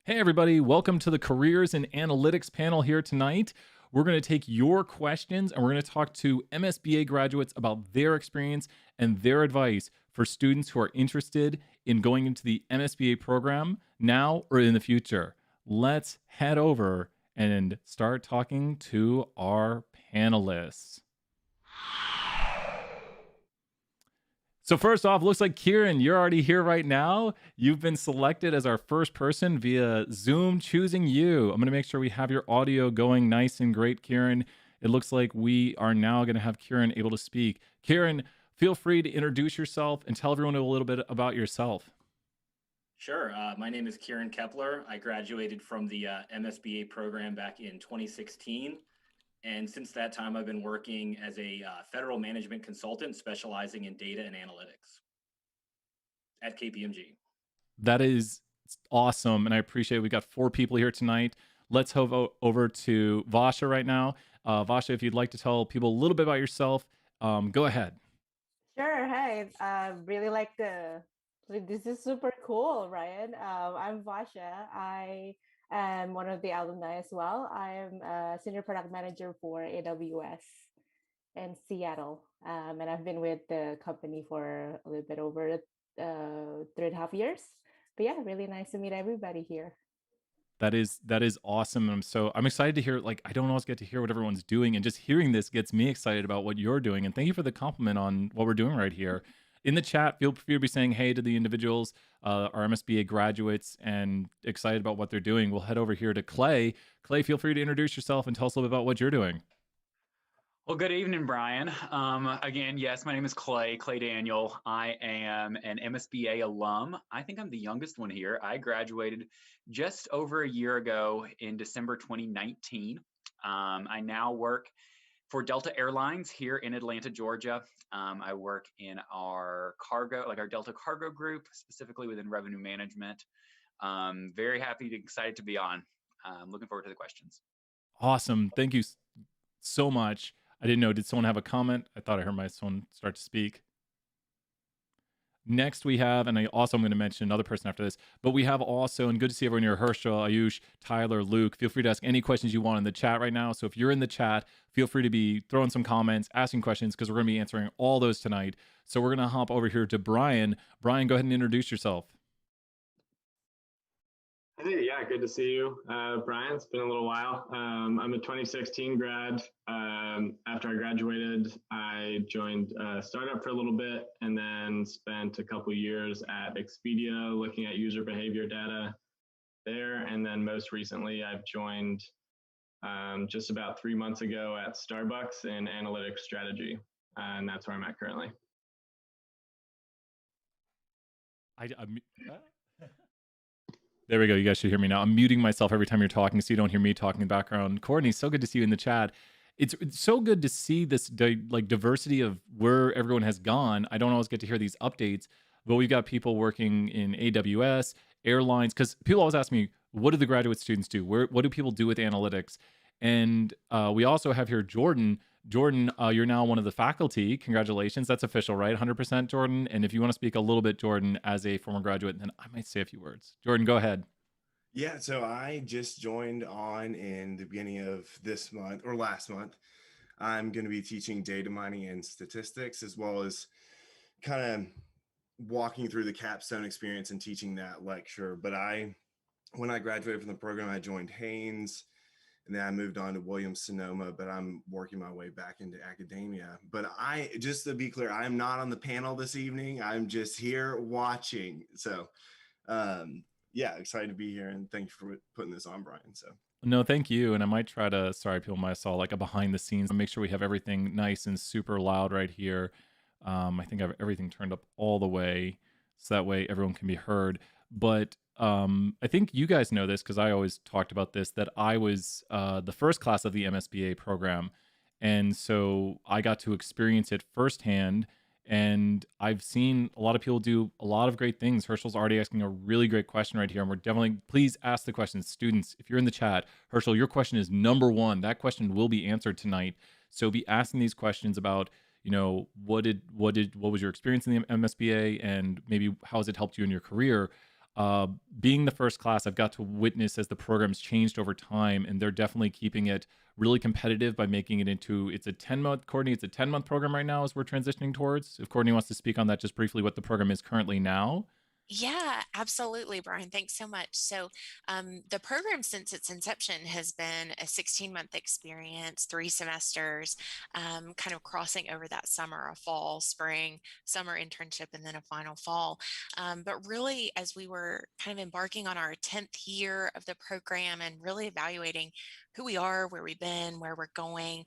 Hey, everybody, welcome to the Careers in Analytics panel here tonight. We're going to take your questions and we're going to talk to MSBA graduates about their experience and their advice for students who are interested in going into the MSBA program now or in the future. Let's head over and start talking to our panelists. So first off, looks like Kieran, you're already here right now. You've been selected as our first person via Zoom, choosing you. I'm going to make sure we have your audio going nice and great, Kieran. It looks like we are now going to have Kieran able to speak. Kieran, feel free to introduce yourself and tell everyone a little bit about yourself. Sure. My name is Kieran Kepler. I graduated from the MSBA program back in 2016. And since that time, I've been working as a federal management consultant specializing in data and analytics at KPMG. That is awesome, and I appreciate it. We got 4 people here tonight. Let's over to Vasha right now. Vasha, if you'd like to tell people a little bit about yourself, go ahead. Sure. Hey, really like this is super cool, Ryan. I'm Vasha. I am one of the alumni as well. I am a senior product manager for AWS in Seattle. And I've been with the company for a little bit over 3.5 years. But yeah, really nice to meet everybody here. That is awesome. And I'm excited to hear, like, I don't always get to hear what everyone's doing, and just hearing this gets me excited about what you're doing. And thank you for the compliment on what we're doing right here. In the chat, feel free to be saying hey to the individuals, our MSBA graduates, and excited about what they're doing. We'll head over here to Clay. Clay, feel free to introduce yourself and tell us a little bit about what you're doing. Well, good evening, Brian. Again, yes, my name is Clay Daniel. I am an MSBA alum. I think I'm the youngest one here. I graduated just over a year ago in December 2019. I now work for Delta Airlines here in Atlanta, Georgia. I work in our cargo, like our Delta cargo group, specifically within revenue management. Very happy and excited to be on. Looking forward to the questions. Awesome. Thank you so much. I didn't know. Did someone have a comment? I thought I heard my son start to speak. Next, we have, and I'm going to mention another person after this, but we have also, and good to see everyone here, Herschel, Ayush, Tyler, Luke. Feel free to ask any questions you want in the chat right now. So if you're in the chat, feel free to be throwing some comments, asking questions, because we're going to be answering all those tonight. So we're going to hop over here to Brian. Brian, go ahead and introduce yourself. Hey, yeah, good to see you, Brian. It's been a little while. I'm a 2016 grad. After I graduated, I joined a startup for a little bit and then spent a couple years at Expedia looking at user behavior data there. And then most recently, I've joined just about 3 months ago at Starbucks in analytics strategy. And that's where I'm at currently. There we go. You guys should hear me now. I'm muting myself every time you're talking so you don't hear me talking in the background. Courtney, so good to see you in the chat. It's so good to see this diversity of where everyone has gone. I don't always get to hear these updates, but we've got people working in AWS, airlines, because people always ask me, what do the graduate students do? What do people do with analytics? And we also have here Jordan. Jordan, you're now one of the faculty. Congratulations. That's official, right? 100%, Jordan. And if you want to speak a little bit, Jordan, as a former graduate, then I might say a few words. Jordan, go ahead. Yeah, so I just joined on in the beginning of this month or last month. I'm going to be teaching data mining and statistics, as well as kind of walking through the capstone experience and teaching that lecture. But when I graduated from the program, I joined Haynes. And then I moved on to Williams-Sonoma, but I'm working my way back into academia. But just to be clear, I'm not on the panel this evening. I'm just here watching. So yeah, excited to be here. And thank you for putting this on, Brian. So no, thank you. And I might try to, sorry, people might saw like a behind the scenes, make sure we have everything nice and super loud right here. I think I have everything turned up all the way so that way everyone can be heard. But I think you guys know this because I always talked about this, that I was the first class of the MSBA program. And so I got to experience it firsthand. And I've seen a lot of people do a lot of great things. Herschel's already asking a really great question right here. And we're definitely, please ask the questions. Students, if you're in the chat, Herschel, your question is number 1. That question will be answered tonight. So be asking these questions about, you know, what was your experience in the MSBA and maybe how has it helped you in your career? uh, being the first class, I've got to witness as the program's changed over time, and they're definitely keeping it really competitive by making it into it's a 10-month. Courtney, it's a 10-month program right now as we're transitioning towards. If Courtney wants to speak on that just briefly, what the program is currently now. Yeah, absolutely, Brian. Thanks so much. So, the program since its inception has been a 16-month experience, 3 semesters, kind of crossing over that summer, a fall, spring, summer internship, and then a final fall. But really, as we were kind of embarking on our 10th year of the program and really evaluating who we are, where we've been, where we're going,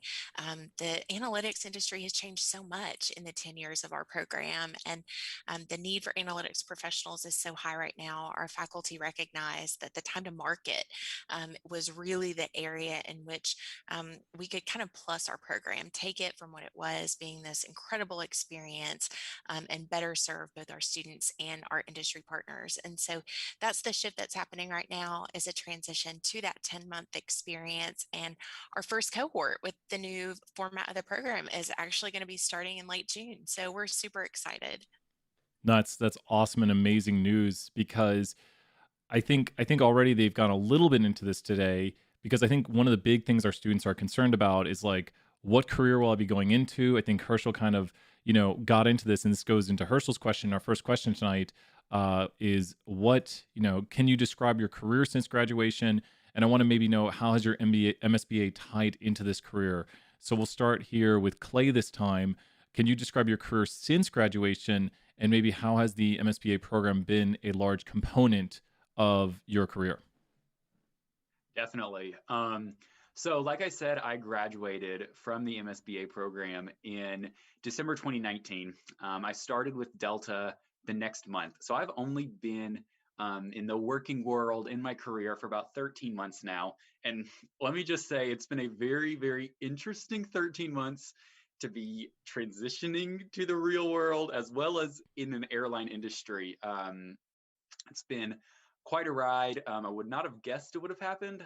the analytics industry has changed so much in the 10 years of our program. And the need for analytics professionals is so high right now. Our faculty recognize that the time to market was really the area in which we could kind of plus our program, take it from what it was being this incredible experience, and better serve both our students and our industry partners. And so that's the shift that's happening right now, is a transition to that 10-month experience. And our first cohort with the new format of the program is actually going to be starting in late June. So we're super excited. No, that's awesome and amazing news because I think already they've gone a little bit into this today because I think one of the big things our students are concerned about is like what career will I be going into? I think Herschel kind of, got into this, and this goes into Herschel's question. Our first question tonight is what, can you describe your career since graduation? And I want to maybe know how has your MSBA tied into this career? So we'll start here with Clay this time. Can you describe your career since graduation, and maybe how has the MSBA program been a large component of your career? Definitely. So like I said, I graduated from the MSBA program in December 2019. I started with Delta the next month. So I've only been in the working world in my career for about 13 months now. And let me just say, it's been a very, very interesting 13 months to be transitioning to the real world as well as in an airline industry. It's been quite a ride. I would not have guessed it would have happened,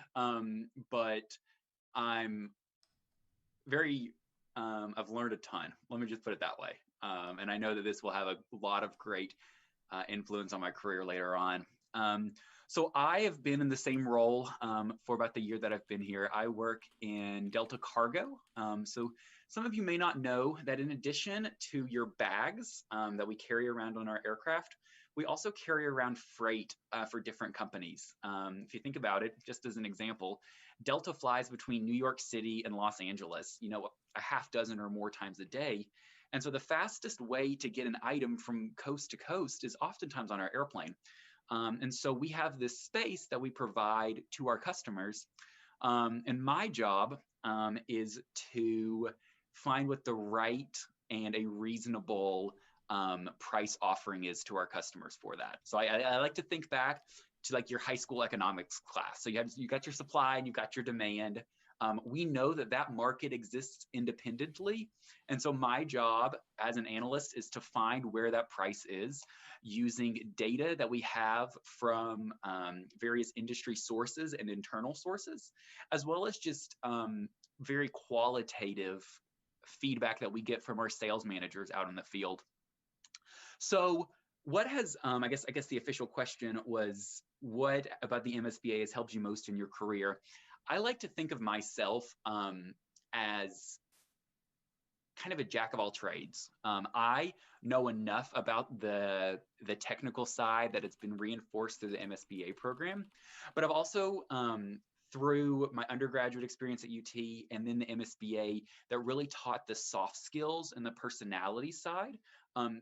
but I'm very, I've learned a ton. Let me just put it that way. And I know that this will have a lot of great influence on my career later on. So I have been in the same role for about the year that I've been here. I work in Delta Cargo. So some of you may not know that in addition to your bags that we carry around on our aircraft, we also carry around freight for different companies. If you think about it, just as an example, Delta flies between New York City and Los Angeles, a half dozen or more times a day. And so the fastest way to get an item from coast to coast is oftentimes on our airplane. And so we have this space that we provide to our customers. And my job is to find what the right and a reasonable price offering is to our customers for that. So I like to think back to like your high school economics class. So you got your supply and you got your demand. We know that market exists independently. And so my job as an analyst is to find where that price is using data that we have from various industry sources and internal sources, as well as just very qualitative feedback that we get from our sales managers out in the field. So what has, I guess the official question was, what about the MSBA has helped you most in your career? I like to think of myself as kind of a jack of all trades. I know enough about the technical side that it's been reinforced through the MSBA program, but I've also through my undergraduate experience at UT and then the MSBA that really taught the soft skills and the personality side.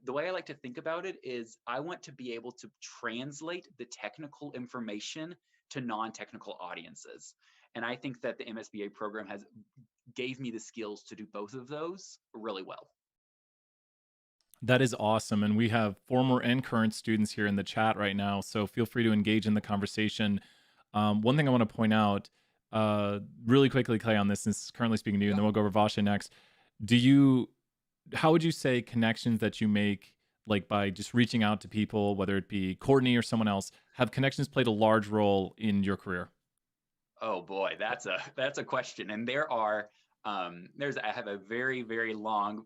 The way I like to think about it is I want to be able to translate the technical information to non-technical audiences. And I think that the MSBA program gave me the skills to do both of those really well. That is awesome. And we have former and current students here in the chat right now. So feel free to engage in the conversation. One thing I want to point out really quickly, Clay, on this, since currently speaking to you, and then we'll go over Vasha next. How would you say connections that you make, like by just reaching out to people, whether it be Courtney or someone else, have connections played a large role in your career? Oh boy, that's a question. And I have a very, very long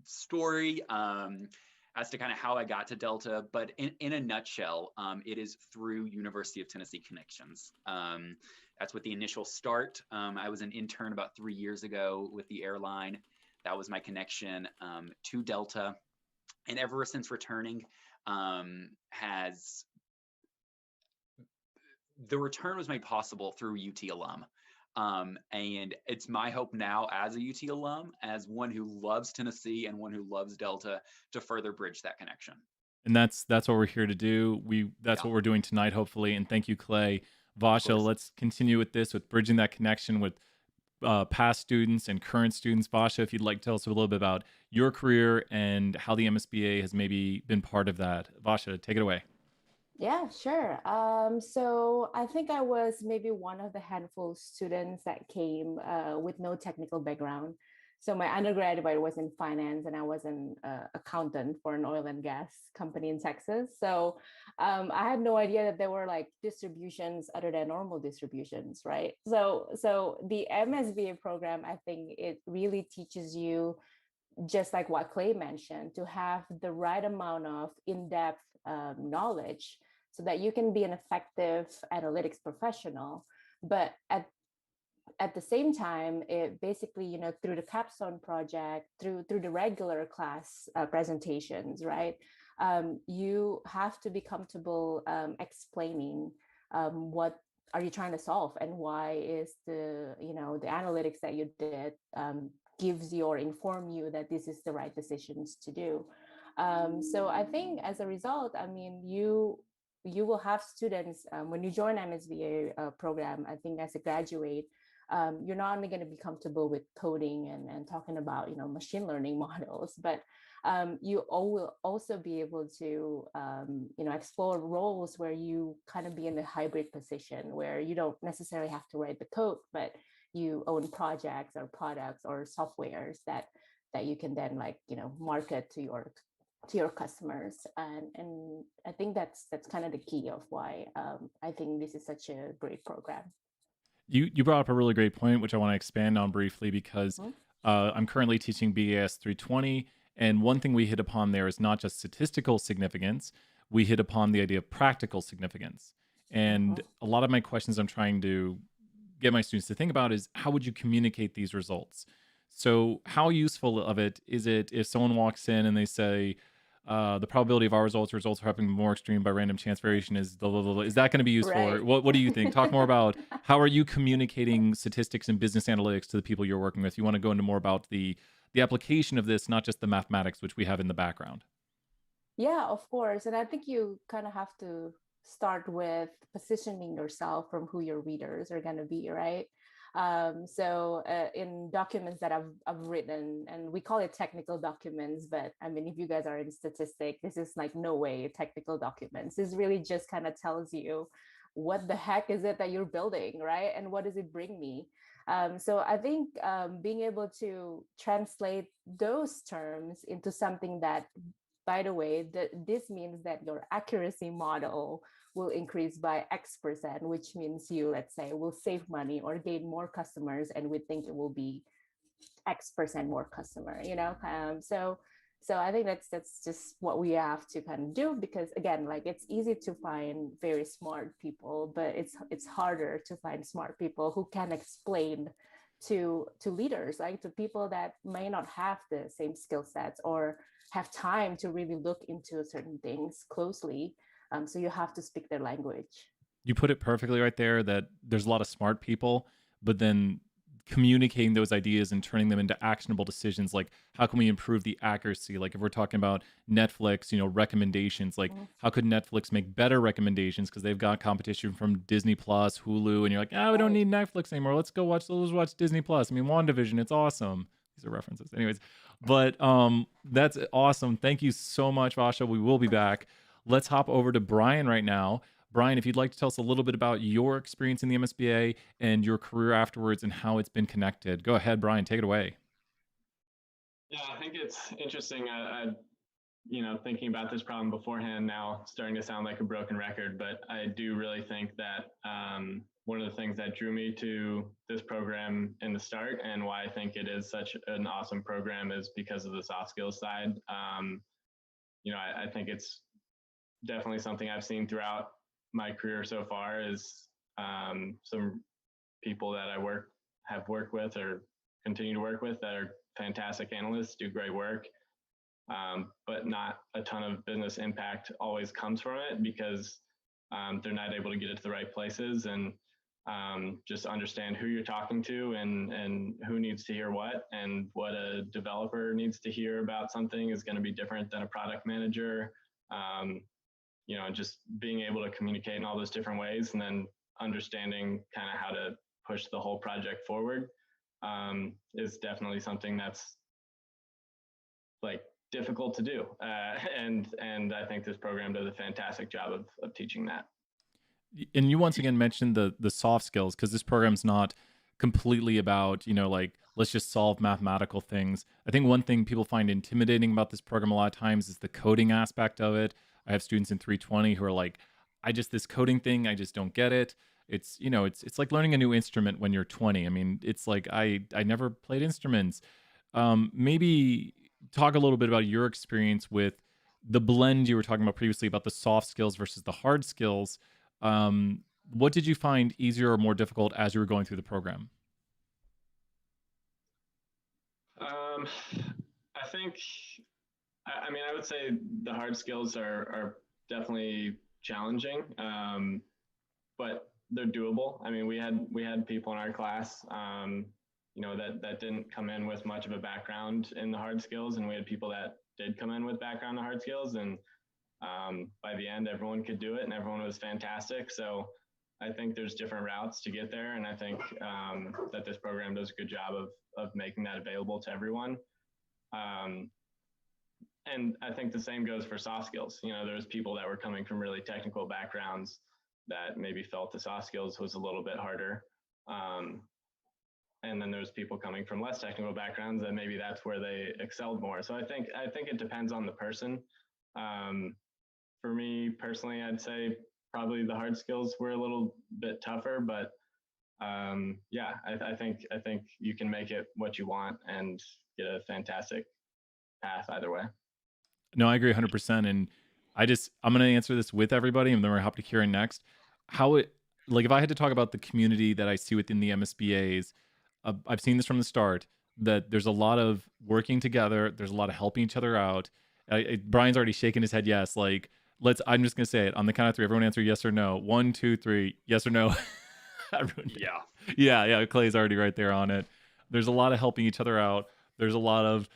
story. as to kind of how I got to Delta, but in a nutshell, it is through University of Tennessee connections. That's with the initial start. I was an intern about 3 years ago with the airline. That was my connection to Delta. And ever since returning, the return was made possible through UT alum. And it's my hope now as a UT alum, as one who loves Tennessee and one who loves Delta, to further bridge that connection. And that's what we're here to do. That's Yeah. what we're doing tonight, hopefully. And thank you, Clay. Of Vasha, course. let's continue with this, with bridging that connection with past students and current students. Vasha, if you'd like to tell us a little bit about your career and how the MSBA has maybe been part of that. Vasha, take it away. Yeah, sure. So I think I was maybe one of the handful of students that came with no technical background. So my undergraduate was in finance, and I was an accountant for an oil and gas company in Texas. So I had no idea that there were like distributions other than normal distributions, right? So the MSBA program, I think it really teaches you, just like what Clay mentioned, to have the right amount of in-depth knowledge so that you can be an effective analytics professional. But at the same time, it basically, through the capstone project, through the regular class presentations, right? You have to be comfortable explaining what are you trying to solve, and why is the analytics that you did gives you or inform you that this is the right decisions to do. So I think as a result, I mean, you will have students when you join MSBA program. I think as a graduate, you're not only going to be comfortable with coding and talking about machine learning models, but you will also be able to explore roles where you kind of be in a hybrid position, where you don't necessarily have to write the code, but you own projects or products or softwares that you can then market to your customers. And I think that's kind of the key of why I think this is such a great program. You brought up a really great point, which I want to expand on briefly, because I'm currently teaching BAS 320. And one thing we hit upon there is not just statistical significance, we hit upon the idea of practical significance. And a lot of my questions I'm trying to get my students to think about is, how would you communicate these results? So how useful of it is it if someone walks in and they say, the probability of our results are happening more extreme by random chance variation is blah, blah, blah, blah. Is that going to be useful? Right. Or what do you think? Talk more about how are you communicating statistics and business analytics to the people you're working with? You want to go into more about the application of this, not just the mathematics, which we have in the background. Yeah, of course. And I think you kind of have to start with positioning yourself from who your readers are going to be, right? So in documents that I've written, and we call it technical documents, but I mean, if you guys are in statistics, this is like no way technical documents. This really just kind of tells you what the heck is it that you're building, right? And what does it bring me? So I think being able to translate those terms into something that, by the way, this means that your accuracy model will increase by X%, which means you, let's say, will save money or gain more customers, and we think it will be X% more customer, so I think that's just what we have to kind of do, because again, like, it's easy to find very smart people, but it's harder to find smart people who can explain to leaders, like to people that may not have the same skill sets or have time to really look into certain things closely. So you have to speak their language. You put it perfectly right there, that there's a lot of smart people, but then communicating those ideas and turning them into actionable decisions, like how can we improve the accuracy? Like if we're talking about Netflix, recommendations, like how could Netflix make better recommendations, because they've got competition from Disney Plus, Hulu, and you're like, we don't need Netflix anymore, let's watch Disney Plus. I mean, WandaVision, it's awesome. These are references anyways, but that's awesome. Thank you so much, Vasha. We will be back. Let's hop over to Brian right now. Brian, if you'd like to tell us a little bit about your experience in the MSBA and your career afterwards and how it's been connected. Go ahead, Brian, take it away. Yeah, I think it's interesting. Thinking about this problem beforehand, now starting to sound like a broken record, but I do really think that one of the things that drew me to this program in the start, and why I think it is such an awesome program, is because of the soft skills side. I think it's definitely something I've seen throughout my career so far is some people that I have worked with or continue to work with that are fantastic analysts, do great work, but not a ton of business impact always comes from it because they're not able to get it to the right places and just understand who you're talking to and who needs to hear what a developer needs to hear about something is going to be different than a product manager. Just being able to communicate in all those different ways and then understanding kind of how to push the whole project forward is definitely something that's like difficult to do. And I think this program does a fantastic job of teaching that. And you once again mentioned the soft skills, because this program's not completely about, like, let's just solve mathematical things. I think one thing people find intimidating about this program a lot of times is the coding aspect of it. I have students in 320 who are like, this coding thing, I just don't get it. It's, it's like learning a new instrument when you're 20. I mean, it's like I never played instruments. Maybe talk a little bit about your experience with the blend you were talking about previously about the soft skills versus the hard skills. What did you find easier or more difficult as you were going through the program? I think, I would say the hard skills are definitely challenging, but they're doable. I mean, we had people in our class, that didn't come in with much of a background in the hard skills, and we had people that did come in with background in the hard skills, and by the end, everyone could do it, and everyone was fantastic. So I think there's different routes to get there, and I think that this program does a good job of making that available to everyone. And I think the same goes for soft skills. There's people that were coming from really technical backgrounds that maybe felt the soft skills was a little bit harder. And then there's people coming from less technical backgrounds that maybe that's where they excelled more. So I think it depends on the person. For me personally, I'd say probably the hard skills were a little bit tougher, but I think you can make it what you want and get a fantastic path either way. No, I agree 100%. And I'm going to answer this with everybody, and then we're happy to Kieran next. If I had to talk about the community that I see within the MSBAs, I've seen this from the start, that there's a lot of working together. There's a lot of helping each other out. Brian's already shaking his head. Yes. I'm just going to say it on the count of 3. Everyone answer yes or no. 1, 2, 3. Yes or no. Yeah. Yeah. Clay's already right there on it. There's a lot of helping each other out. There's a lot of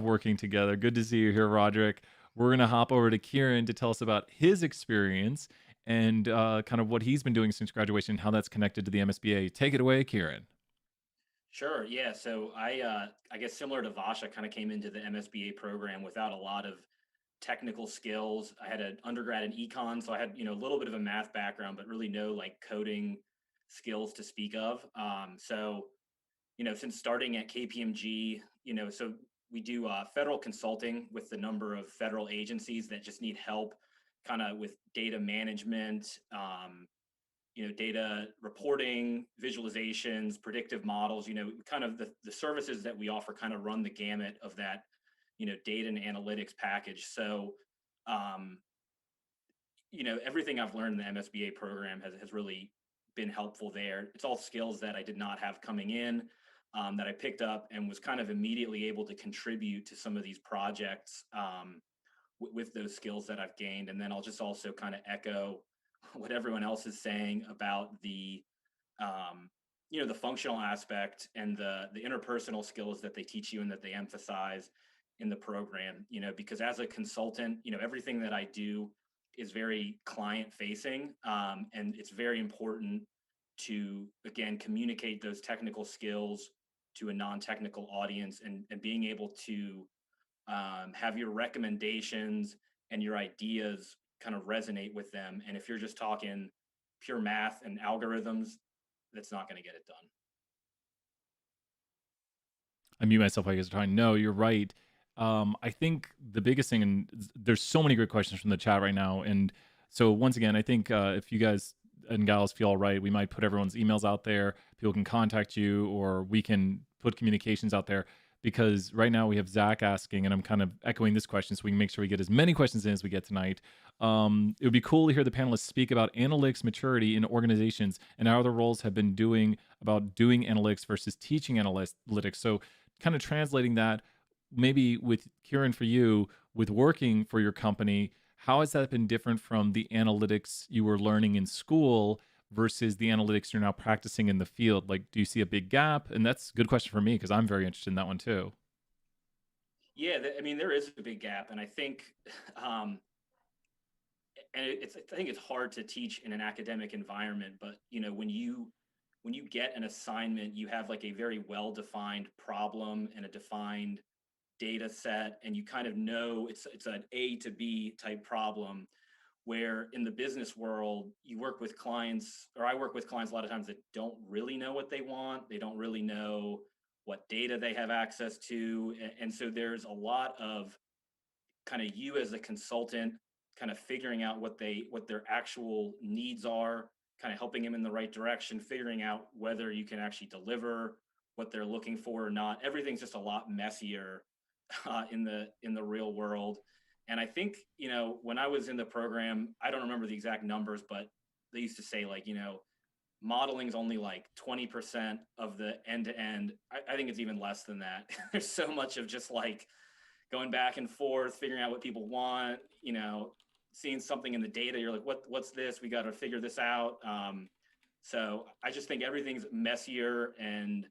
working together. Good to see you here, Roderick. We're going to hop over to Kieran to tell us about his experience and kind of what he's been doing since graduation, how that's connected to the MSBA. Take it away, Kieran. Sure. Yeah. So I guess similar to Vash, I kind of came into the MSBA program without a lot of technical skills. I had an undergrad in econ, so I had, a little bit of a math background, but really no like coding skills to speak of. Since starting at KPMG, so we do federal consulting with the number of federal agencies that just need help kind of with data management, data reporting, visualizations, predictive models, kind of the services that we offer kind of run the gamut of that, data and analytics package. So, everything I've learned in the MSBA program has really been helpful there. It's all skills that I did not have coming in, that I picked up and was kind of immediately able to contribute to some of these projects with those skills that I've gained. And then I'll just also kind of echo what everyone else is saying about the the functional aspect and the interpersonal skills that they teach you and that they emphasize in the program, because as a consultant, everything that I do is very client facing, and it's very important to, again, communicate those technical skills to a non-technical audience, and being able to have your recommendations and your ideas kind of resonate with them. And if you're just talking pure math and algorithms, that's not going to get it done. I mute myself while you guys are talking. No, you're right. I think the biggest thing, and there's so many great questions from the chat right now. And so once again, I think if you guys and gals feel all right, we might put everyone's emails out there. People can contact you, or we can put communications out there. because right now we have Zach asking, and I'm kind of echoing this question so we can make sure we get as many questions in as we get tonight. It would be cool to hear the panelists speak about analytics maturity in organizations and how the roles have been doing about doing analytics versus teaching analytics. So, kind of translating that, maybe with Kieran for you, with working for your company, how has that been different from the analytics you were learning in school versus the analytics you're now practicing in the field? Like, do you see a big gap? And that's a good question for me because I'm very interested in that one too. Yeah, I mean, there is a big gap, and I think, I think it's hard to teach in an academic environment. But when you get an assignment, you have like a very well defined problem and a defined data set, and you kind of know it's an A to B type problem. Where in the business world, you work with clients, or I work with clients a lot of times that don't really know what they want. They don't really know what data they have access to. And so there's a lot of kind of you as a consultant kind of figuring out what their actual needs are, kind of helping them in the right direction, figuring out whether you can actually deliver what they're looking for or not. Everything's just a lot messier in the real world. And I think, when I was in the program, I don't remember the exact numbers, but they used to say, like, modeling is only like 20% of the end to end. I think it's even less than that. There's so much of just like going back and forth, figuring out what people want, seeing something in the data. You're like, what's this? We got to figure this out. So I just think everything's messier and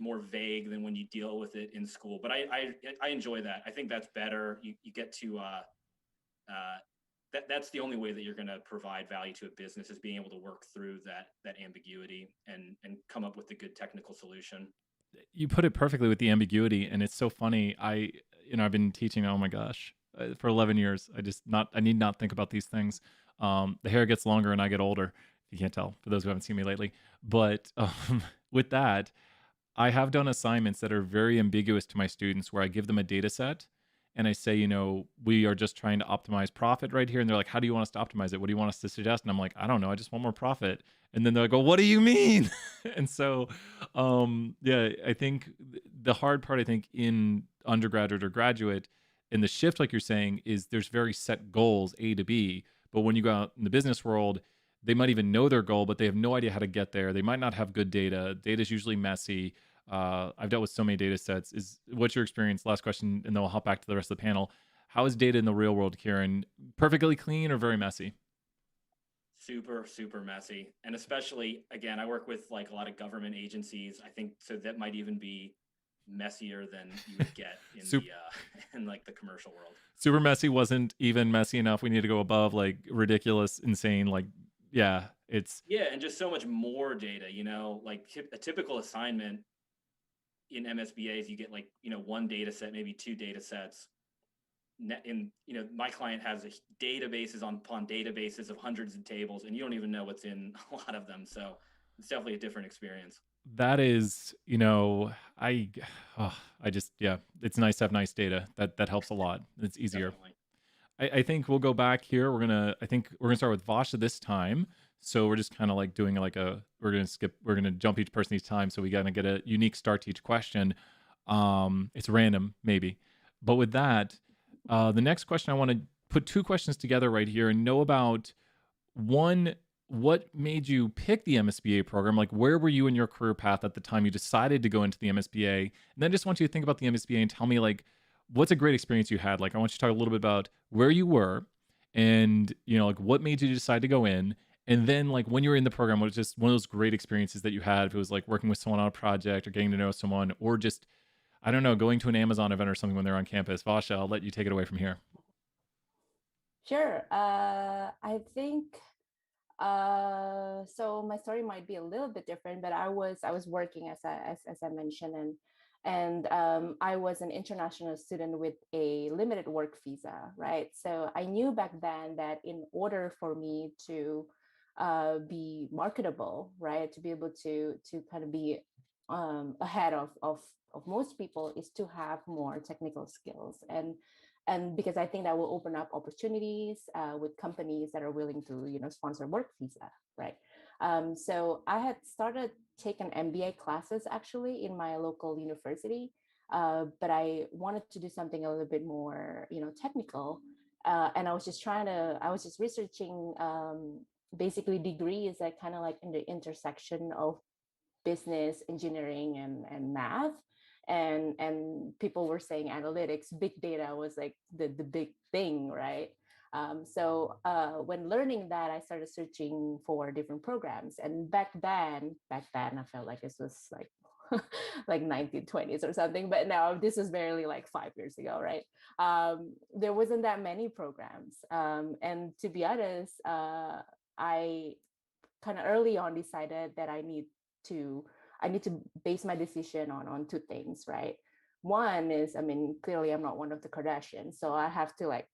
more vague than when you deal with it in school. But I enjoy that. I think that's better. You get to that's the only way that you're going to provide value to a business, is being able to work through that ambiguity and come up with a good technical solution. You put it perfectly with the ambiguity, and it's so funny. I've been teaching, oh my gosh, for 11 years. I need not think about these things. The hair gets longer and I get older, if you can't tell, for those who haven't seen me lately. But with that, I have done assignments that are very ambiguous to my students where I give them a data set and I say, we are just trying to optimize profit right here. And they're like, how do you want us to optimize it? What do you want us to suggest? And I'm like, I don't know. I just want more profit. And then they'll go, what do you mean? And so, yeah, I think the hard part, I think, in undergraduate or graduate, in the shift, like you're saying, is there's very set goals, A to B. But when you go out in the business world, they might even know their goal, but they have no idea how to get there. They might not have good data. Data is usually messy. I've dealt with so many data sets. What's your experience? Last question, and then we'll hop back to the rest of the panel. How is data in the real world, Kieran? Perfectly clean or very messy? Super, super messy. And especially, again, I work with like a lot of government agencies. I think so that might even be messier than you would get in in like the commercial world. Super messy wasn't even messy enough. We need to go above like ridiculous, insane, like, yeah, and just so much more data, like a typical assignment in MSBAs, you get like, one data set, maybe two data sets. My client has databases upon databases of hundreds of tables, and you don't even know what's in a lot of them. So it's definitely a different experience. That is, I just, yeah, it's nice to have nice data. That helps a lot. It's easier. Definitely. I think we'll go back here. I think we're gonna start with Vasha this time. So we're just kind of like doing we're gonna jump each person each time. So we gotta get a unique start to each question. It's random, maybe. But with that, the next question, I want to put two questions together right here and know about one, what made you pick the MSBA program? Like, where were you in your career path at the time you decided to go into the MSBA? And then just want you to think about the MSBA and tell me, like, what's a great experience you had? Like, I want you to talk a little bit about where you were and, like, what made you decide to go in? And then, like, when you were in the program, what was just one of those great experiences that you had? If it was like working with someone on a project or getting to know someone, or just, I don't know, going to an Amazon event or something when they're on campus. Vasha, I'll let you take it away from here. Sure. I think so my story might be a little bit different, but I was working as I mentioned, and I was an international student with a limited work visa, right? So I knew back then that in order for me to be marketable, right, to be able to kind of be ahead of most people, is to have more technical skills, and because I think that will open up opportunities with companies that are willing to sponsor work visa, right? So I had started taken MBA classes actually in my local university, but I wanted to do something a little bit more, technical. And I was just researching basically degrees that kind of like in the intersection of business, engineering, and math. And people were saying analytics, big data was like the big thing, right? When learning that, I started searching for different programs. And back then, I felt like this was like like 1920s or something. But now this was barely like 5 years ago, right? There wasn't that many programs. And to be honest, I kind of early on decided that to I need to base my decision on two things, right? One is, I mean, clearly I'm not one of the Kardashians, so I have to like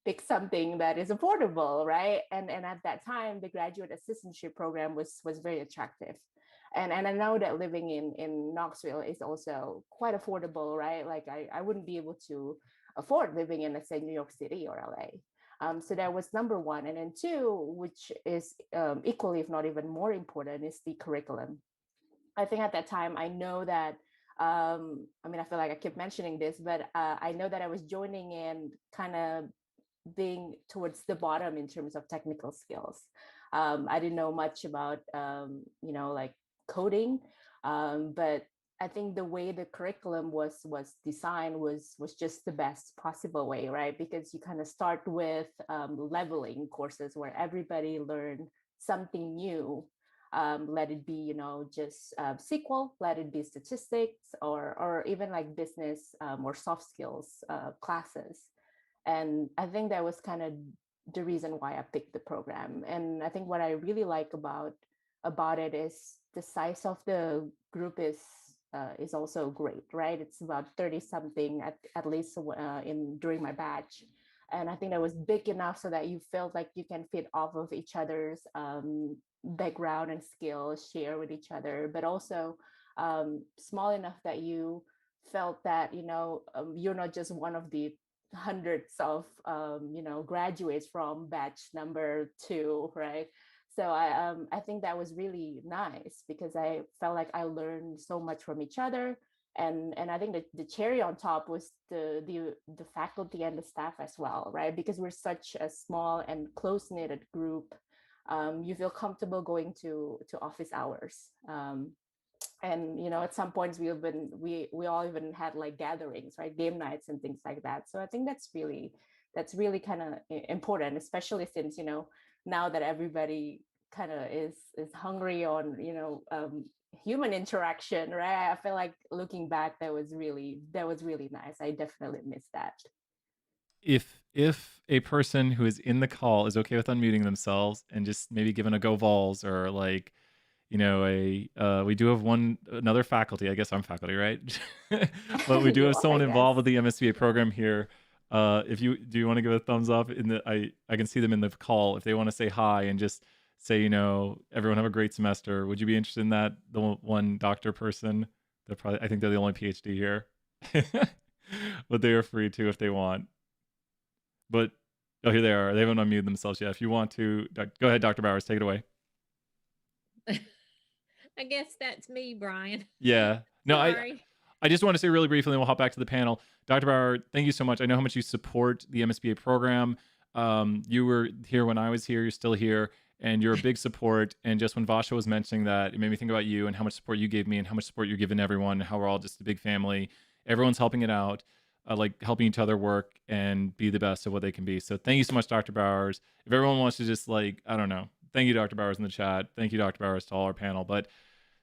pick something that is affordable, right? And at that time, the graduate assistantship program was very attractive. And I know that living in Knoxville is also quite affordable, right? Like I wouldn't be able to afford living in, let's say, New York City or LA. So that was number one. And then two, which is equally, if not even more important, is the curriculum. I think at that time, I know that, I mean, I feel like I keep mentioning this, but I know that I was joining in kind of being towards the bottom in terms of technical skills. I didn't know much about, like coding, but I think the way the curriculum was designed was just the best possible way, right? Because you kind of start with leveling courses where everybody learned something new. Let it be, just SQL, let it be statistics, or even like business or soft skills classes. And I think that was kind of the reason why I picked the program. And I think what I really like about it is the size of the group is also great, right? It's about 30 something at least in during my batch. And I think that was big enough so that you felt like you can fit off of each other's background and skills, share with each other, but also small enough that you felt that you're not just one of the hundreds of graduates from batch number 2, right? So I think that was really nice because I felt like I learned so much from each other. And I think that the cherry on top was the faculty and the staff as well, right? Because we're such a small and close knitted group. You feel comfortable going to office hours. And at some points we all even had like gatherings, right, game nights and things like that. So I think that's really kind of important, especially since now that everybody kind of is hungry on human interaction, right? I feel like looking back, that was really nice. I definitely miss that. If a person who is in the call is okay with unmuting themselves and just maybe giving a go Vols or like we do have another faculty. I guess I'm faculty, right? But we do You have are, I someone involved guess. with the MSBA program here. If you want to give a thumbs up I can see them in the call. If they want to say hi and just say, everyone have a great semester. Would you be interested in that? The one doctor person. I think they're the only PhD here. But they are free too if they want. But oh, here they are. They haven't unmuted themselves yet. If you want to, go ahead, Dr. Bowers, take it away. I guess that's me, Brian. Yeah. No, Sorry. I just want to say really briefly, and we'll hop back to the panel. Dr. Bauer, thank you so much. I know how much you support the MSBA program. You were here when I was here. You're still here, and you're a big support. And just when Vasha was mentioning that, it made me think about you and how much support you gave me and how much support you're giving everyone, and how we're all just a big family. Everyone's helping it out, like helping each other work and be the best of what they can be. So thank you so much, Dr. Bowers. If everyone wants to just I don't know, thank you, Dr. Bowers in the chat. Thank you, Dr. Bowers, to all our panel. But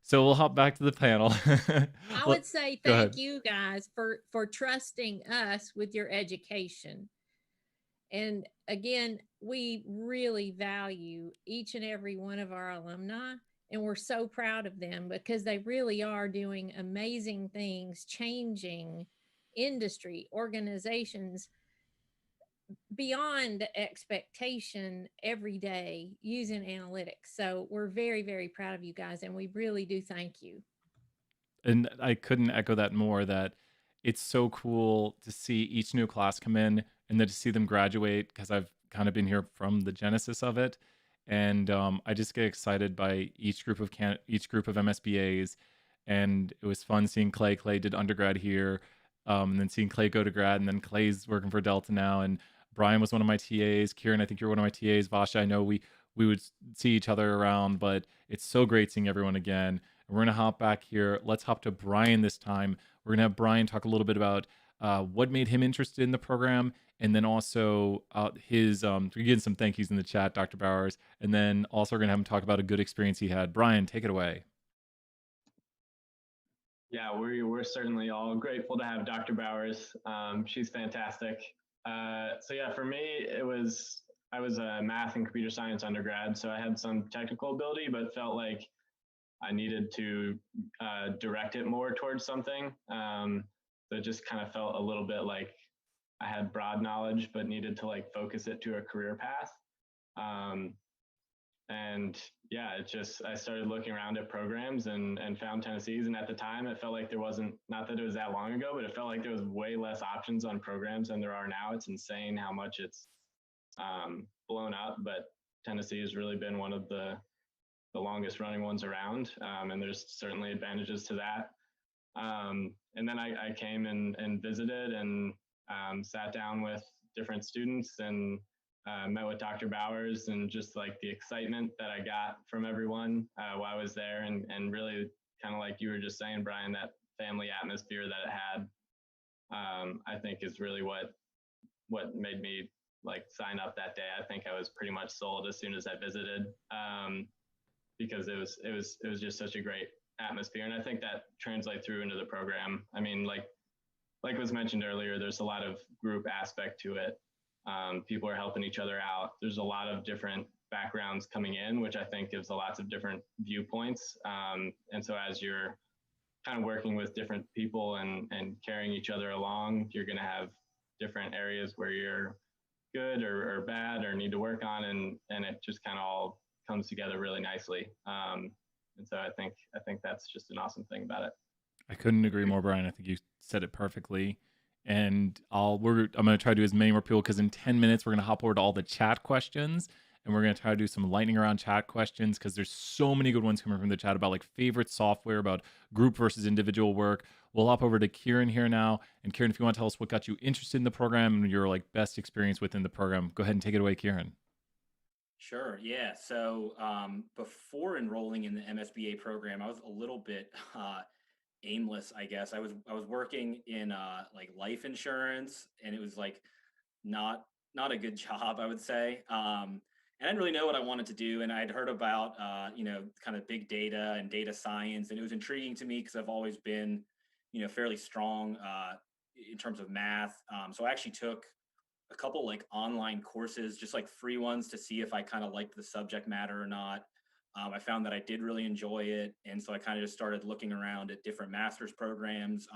so we'll hop back to the panel. I would say thank you guys for trusting us with your education. And again, we really value each and every one of our alumni, and we're so proud of them because they really are doing amazing things, changing industry, organizations beyond expectation every day using analytics. So we're very, very proud of you guys, and we really do thank you. And I couldn't echo that more, that it's so cool to see each new class come in and then to see them graduate, because I've kind of been here from the genesis of it. and I just get excited by each group of MSBA's, and it was fun seeing Clay. Clay did undergrad here, and then seeing Clay go to grad, and then Clay's working for Delta now, and Brian was one of my TAs. Kieran, I think you're one of my TAs. Vasha, I know we would see each other around, but it's so great seeing everyone again. And we're gonna hop back here. Let's hop to Brian this time. We're gonna have Brian talk a little bit about what made him interested in the program, and then also his we're getting some thank yous in the chat, Dr. Bowers, and then also we're gonna have him talk about a good experience he had. Brian, take it away. Yeah, we're certainly all grateful to have Dr. Bowers. She's fantastic. So yeah, for me, I was a math and computer science undergrad, so I had some technical ability, but felt like I needed to direct it more towards something. So it just kind of felt a little bit like I had broad knowledge, but needed to like focus it to a career path. Um, and yeah, I started looking around at programs and found Tennessee's. And at the time, it felt like there wasn't, not that it was that long ago, but it felt like there was way less options on programs than there are now. It's insane how much it's blown up, but Tennessee has really been one of the longest running ones around. And there's certainly advantages to that. And then I came and visited and sat down with different students and met with Dr. Bowers, and just like the excitement that I got from everyone while I was there, and really kind of like you were just saying, Brian, that family atmosphere that it had, I think is really what made me like sign up that day. I think I was pretty much sold as soon as I visited, because it was just such a great atmosphere, and I think that translates through into the program. I mean, like was mentioned earlier, there's a lot of group aspect to it. People are helping each other out. There's a lot of different backgrounds coming in, which I think gives a lots of different viewpoints. And so as you're kind of working with different people and carrying each other along, you're going to have different areas where you're good or bad or need to work on, and it just kind of all comes together really nicely. And so I think that's just an awesome thing about it. I couldn't agree more, Brian. I think you said it perfectly. And I'm going to try to do as many more people, because in 10 minutes we're going to hop over to all the chat questions, and we're going to try to do some lightning round chat questions, because there's so many good ones coming from the chat about like favorite software, about group versus individual work. We'll hop over to Kieran here now. And Kieran, if you want to tell us what got you interested in the program and your like best experience within the program, go ahead and take it away, Kieran. Sure. Yeah. So before enrolling in the MSBA program, I was a little bit aimless, I guess. I was working in like life insurance, and it was like not a good job, I would say. And I didn't really know what I wanted to do. And I'd heard about kind of big data and data science, and it was intriguing to me because I've always been fairly strong in terms of math. So I actually took a couple like online courses, just like free ones, to see if I kind of liked the subject matter or not. I found that I did really enjoy it, and so I kind of just started looking around at different master's programs.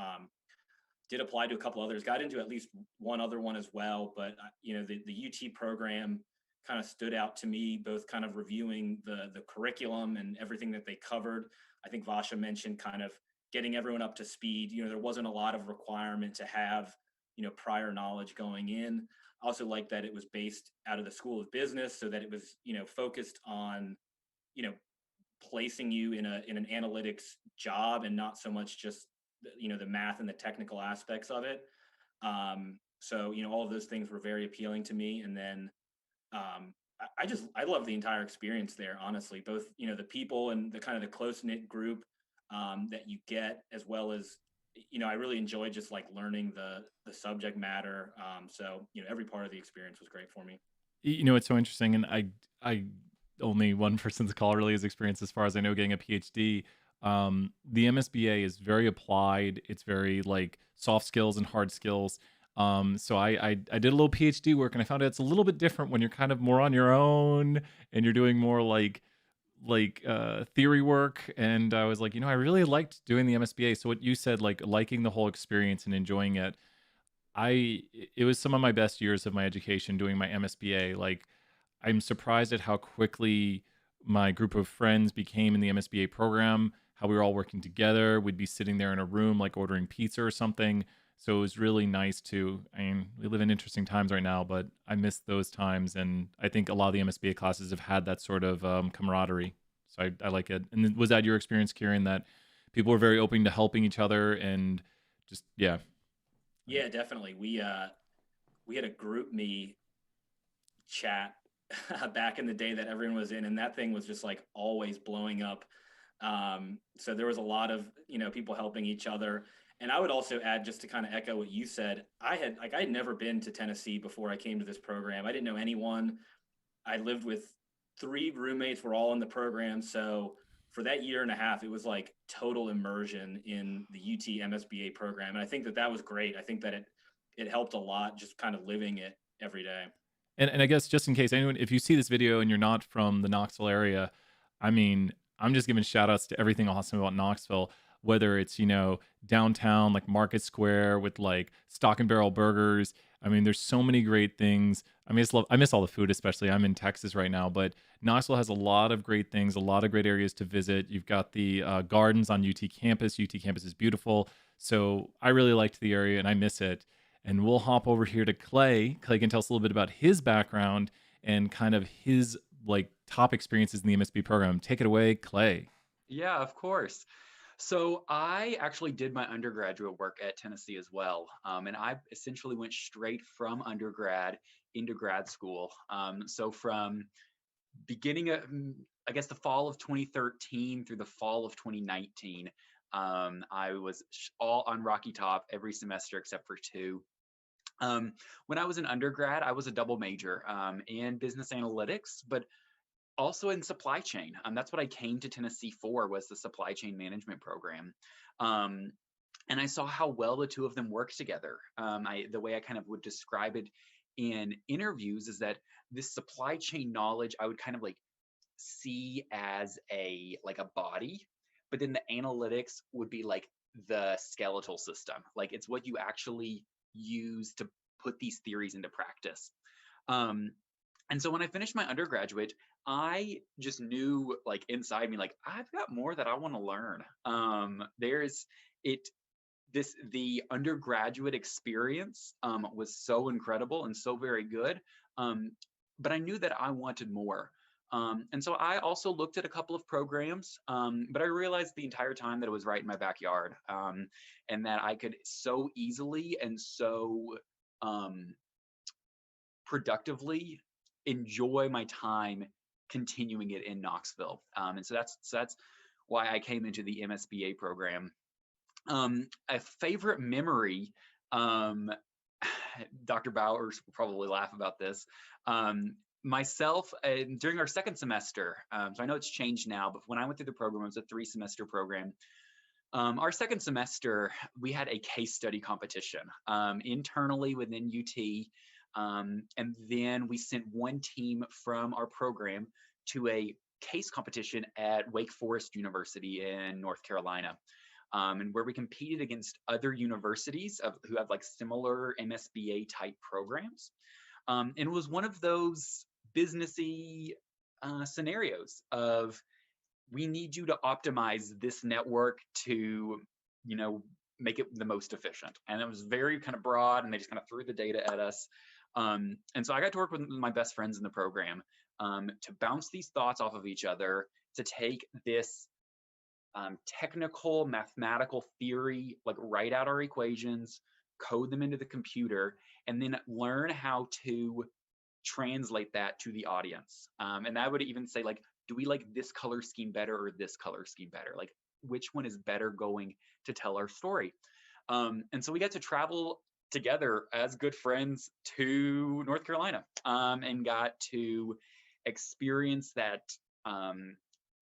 Did apply to a couple others, got into at least one other one as well, but the UT program kind of stood out to me, both kind of reviewing the curriculum and everything that they covered. I think Vasha mentioned kind of getting everyone up to speed. There wasn't a lot of requirement to have prior knowledge going in. Also like that it was based out of the School of Business, so that it was focused on you know placing you in an analytics job, and not so much just the math and the technical aspects of it. So all of those things were very appealing to me. And then I love the entire experience there, honestly, both the people and the kind of the close knit group that you get, as well as I really enjoyed just like learning the subject matter. So every part of the experience was great for me. It's so interesting, and I only one person's call really has experience, as far as I know, getting a PhD. The MSBA is very applied. It's very like soft skills and hard skills. So I did a little PhD work, and I found out it's a little bit different when you're kind of more on your own and you're doing more like theory work. And I was like, I really liked doing the MSBA. So what you said, like liking the whole experience and enjoying it, it was some of my best years of my education doing my MSBA. Like, I'm surprised at how quickly my group of friends became in the MSBA program, how we were all working together. We'd be sitting there in a room, like ordering pizza or something. So it was really nice to, I mean, we live in interesting times right now, but I miss those times. And I think a lot of the MSBA classes have had that sort of camaraderie. So I like it. And was that your experience, Kieran, that people were very open to helping each other and just, yeah. Yeah, definitely. We had a group me chat back in the day that everyone was in, and that thing was just like always blowing up. So there was a lot of, people helping each other. And I would also add, just to kind of echo what you said, I had never been to Tennessee before I came to this program. I didn't know anyone. I lived with 3 roommates, were all in the program. So for that year and a half, it was like total immersion in the UT MSBA program. And I think that was great. I think that it helped a lot, just kind of living it every day. And I guess just in case anyone, if you see this video and you're not from the Knoxville area, I mean, I'm just giving shout outs to everything awesome about Knoxville, whether it's, downtown, like Market Square with like Stock and Barrel Burgers. I mean, there's so many great things. I miss all the food, especially. I'm in Texas right now, but Knoxville has a lot of great things, a lot of great areas to visit. You've got the gardens on UT campus. UT campus is beautiful. So I really liked the area and I miss it. And we'll hop over here to Clay. Clay can tell us a little bit about his background and kind of his like top experiences in the MSB program. Take it away, Clay. Yeah, of course. So I actually did my undergraduate work at Tennessee as well. And I essentially went straight from undergrad into grad school. So from beginning of, I guess, the fall of 2013 through the fall of 2019, I was all on Rocky Top every semester except for 2. When I was an undergrad, I was a double major in business analytics, but also in supply chain. That's what I came to Tennessee for, was the supply chain management program. And I saw how well the two of them worked together. The way I kind of would describe it in interviews is that this supply chain knowledge, I would kind of like see as a body, but then the analytics would be like the skeletal system. Like it's what you actually use to put these theories into practice. And so when I finished my undergraduate, I just knew like inside me, like I've got more that I want to learn. The undergraduate experience was so incredible and so very good. But I knew that I wanted more. And so I also looked at a couple of programs, but I realized the entire time that it was right in my backyard, and that I could so easily and so productively enjoy my time continuing it in Knoxville. And so that's why I came into the MSBA program. A favorite memory, Dr. Bowers will probably laugh about this. Myself, during our second semester, so I know it's changed now, but when I went through the program, it was a 3-semester program. Our second semester, we had a case study competition internally within UT. And then we sent one team from our program to a case competition at Wake Forest University in North Carolina, and where we competed against other universities who have like similar MSBA type programs. And it was one of those businessy scenarios of, we need you to optimize this network to, make it the most efficient. And it was very kind of broad, and they just kind of threw the data at us. And so I got to work with my best friends in the program to bounce these thoughts off of each other, to take this technical mathematical theory, like write out our equations, code them into the computer, and then learn how to translate that to the audience. And that would even say, like, do we like this color scheme better or this color scheme better? Like, which one is better going to tell our story? And so we got to travel together as good friends to North Carolina, and got to experience that,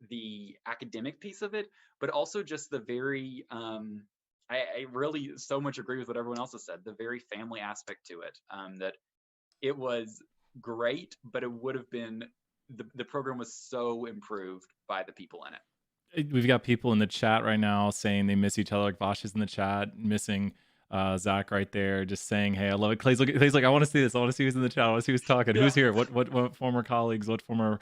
the academic piece of it, but also just the very, I really so much agree with what everyone else has said, the very family aspect to it, that it was great, but it would have been, the program was so improved by the people in it. We've got people in the chat right now saying they miss each other. Like Vosh is in the chat, missing Zach right there, just saying, "Hey, I love it." Clay's like, "I want to see this. I want to see who's in the chat. I want to see who's talking. Who's here? What former colleagues? What former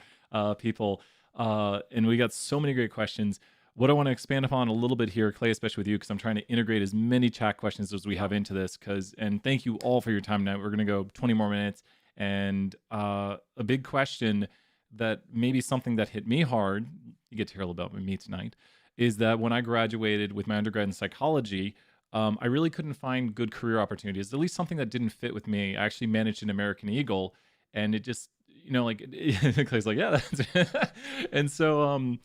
people?" And we got so many great questions. what I want to expand upon a little bit here, Clay, especially with you, because I'm trying to integrate as many chat questions as we have into this. And thank you all for your time tonight. We're going to go 20 more minutes. And a big question that maybe something that hit me hard, you get to hear a little bit about me tonight, is that when I graduated with my undergrad in psychology, I really couldn't find good career opportunities, at least something that didn't fit with me. I actually managed an American Eagle, and it just, like, Clay's like, yeah, that's and so,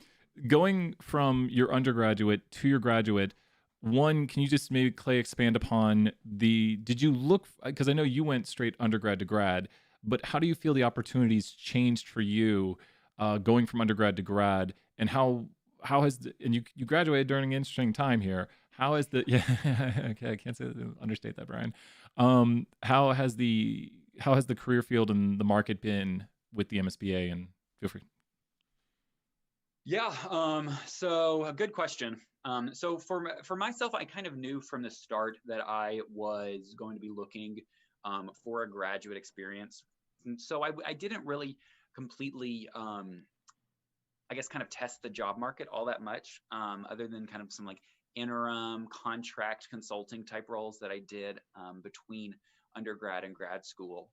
going from your undergraduate to your graduate, one, can you just maybe, Clay, expand upon did you look, because I know you went straight undergrad to grad, but how do you feel the opportunities changed for you going from undergrad to grad, and how has and you graduated during an interesting time here. How has the yeah okay, I can't say understate that, Brian. How has the career field and the market been with the MSBA? And feel free. Yeah, so a good question. So for myself, I kind of knew from the start that I was going to be looking for a graduate experience. And so I didn't really completely, I guess, kind of test the job market all that much, other than kind of some like interim contract consulting type roles that I did between undergrad and grad school.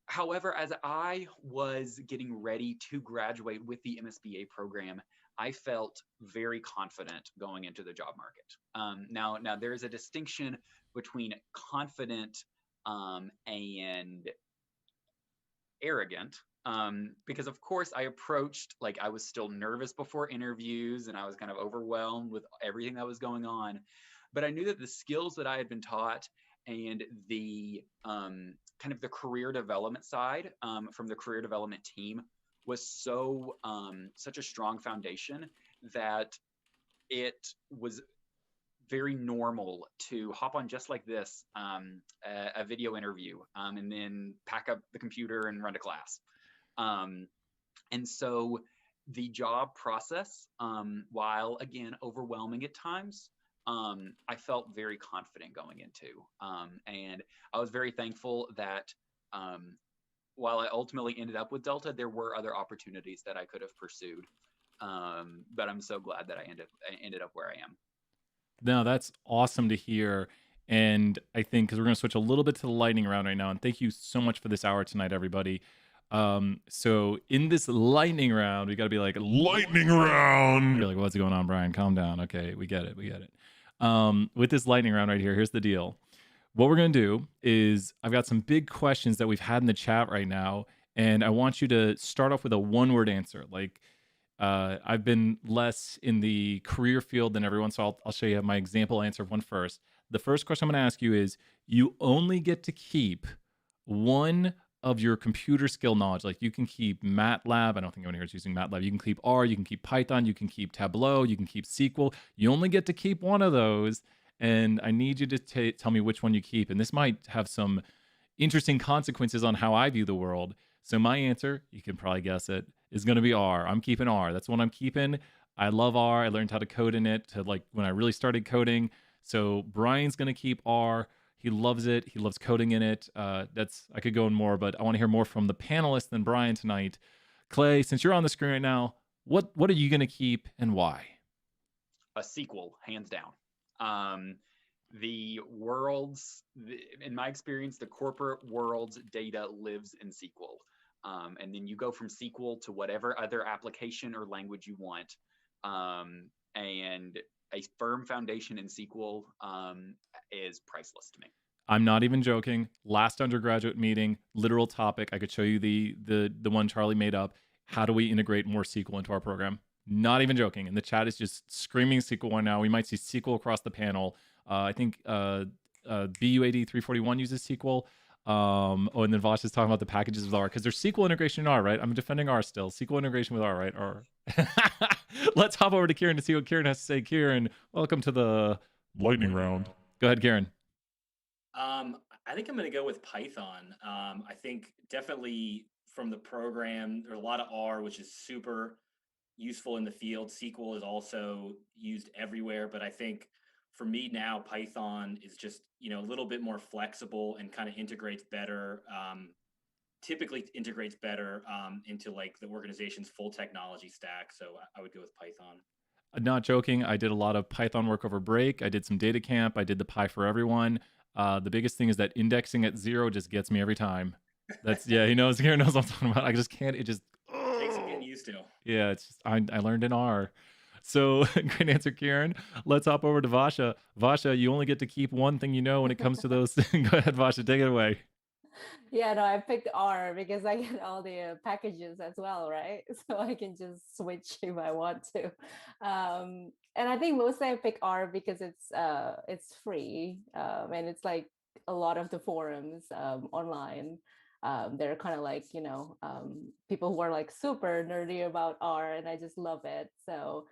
However, as I was getting ready to graduate with the MSBA program, I felt very confident going into the job market. Now there is a distinction between confident and arrogant, because of course I approached like I was still nervous before interviews and I was kind of overwhelmed with everything that was going on. But I knew that the skills that I had been taught and the kind of the career development side from the career development team was such a strong foundation that it was very normal to hop on just like this, a video interview, and then pack up the computer and run to class. And so the job process, while again overwhelming at times, I felt very confident going into. And I was very thankful that while I ultimately ended up with Delta, there were other opportunities that I could have pursued. But I'm so glad that I ended up where I am. No, that's awesome to hear. And I think because we're going to switch a little bit to the lightning round right now. And thank you so much for this hour tonight, everybody. So in this lightning round, we got to be like, lightning round. You're like, what's going on, Brian? Calm down. Okay, we get it. We get it. With this lightning round right here, here's the deal. What we're going to do is I've got some big questions that we've had in the chat right now. And I want you to start off with a one-word answer. Like, I've been less in the career field than everyone, so I'll show you my example answer of one first. The first question I'm going to ask you is, you only get to keep one of your computer skill knowledge. Like, you can keep MATLAB. I don't think anyone here is using MATLAB. You can keep R, you can keep Python, you can keep Tableau, you can keep SQL. You only get to keep one of those, and I need you to tell me which one you keep. And this might have some interesting consequences on how I view the world. So my answer, you can probably guess it, is going to be R. I'm keeping R. That's what I'm keeping. I love R. I learned how to code in it like when I really started coding. So Brian's going to keep R. He loves it. He loves coding in it. I could go in more, but I want to hear more from the panelists than Brian tonight. Clay, since you're on the screen right now, what are you going to keep and why? A SQL, hands down. In my experience, the corporate world's data lives in SQL. And then you go from SQL to whatever other application or language you want. And a firm foundation in SQL is priceless to me. I'm not even joking. Last undergraduate meeting, literal topic. I could show you the one Charlie made up. How do we integrate more SQL into our program? Not even joking. And the chat is just screaming SQL right now. We might see SQL across the panel. I think BUAD 341 uses SQL. And then Vosh is talking about the packages with R because there's SQL integration in R, right? I'm defending R still. SQL integration with R, right? Or let's hop over to Kieran to see what Kieran has to say. Kieran, welcome to the lightning round. Go ahead, Kieran. I think I'm going to go with Python. I think definitely from the program, there's a lot of R, which is super useful in the field. SQL is also used everywhere, but I think for me now, Python is just, a little bit more flexible and kind of integrates better typically integrates better into like the organization's full technology stack. So I would go with Python. Not joking. I did a lot of Python work over break. I did some data camp. I did the Pi for everyone. The biggest thing is that indexing at 0 just gets me every time. That's he knows. Kieran knows what I'm talking about. I just can't. It just takes some getting used to. Yeah, it's just I learned in R. So great answer, Kieran. Let's hop over to Vasha. Vasha, you only get to keep one thing when it comes to those. Go ahead, Vasha, take it away. Yeah, no, I picked R because I get all the packages as well, right? So I can just switch if I want to. And I think mostly I pick R because it's free, and it's like a lot of the forums online. They're kind of like people who are like super nerdy about R, and I just love it. So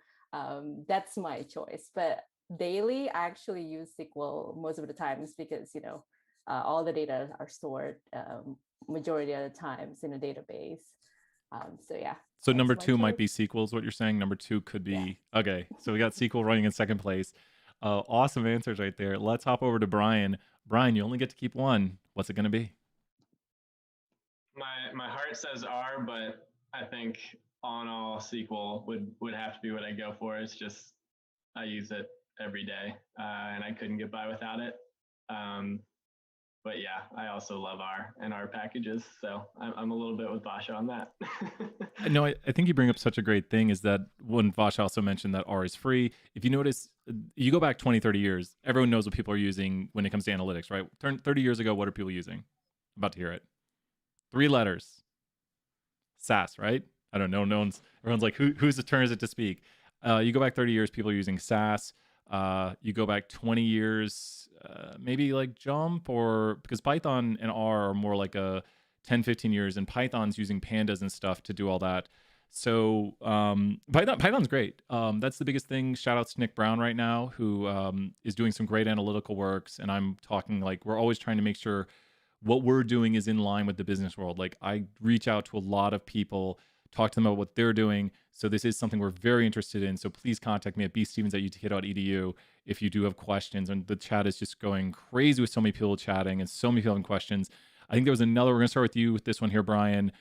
that's my choice. But daily, I actually use SQL most of the times because all the data are stored majority of the times in a database. So yeah. So number 2 might be SQL is what you're saying. Number 2 could be, okay. So we got SQL running in second place. Awesome answers right there. Let's hop over to Brian. Brian, you only get to keep one. What's it going to be? My heart says R, but I think all in all, SQL would have to be what I go for. It's just I use it every day, and I couldn't get by without it. But yeah, I also love R and R packages. So I'm a little bit with Vasha on that. No, I think you bring up such a great thing is that when Vasha also mentioned that R is free, if you notice, you go back 20, 30 years, everyone knows what people are using when it comes to analytics, right? 30 years ago, what are people using? About to hear it. 3 letters. SAS, right? I don't know. Everyone's like, whose turn is it to speak? You go back 30 years, people are using SAS. You go back 20 years, maybe like Jump, or because Python and R are more like a 10, 15 years, and Python's using pandas and stuff to do all that. So Python's great. That's the biggest thing. Shout out to Nick Brown right now, who is doing some great analytical works. And I'm talking like we're always trying to make sure what we're doing is in line with the business world. Like I reach out to a lot of people, talk to them about what they're doing. So this is something we're very interested in. So please contact me at bstevens@utik.edu if you do have questions. And the chat is just going crazy with so many people chatting and so many people having questions. I think there was another, we're going to start with you with this one here, Brian.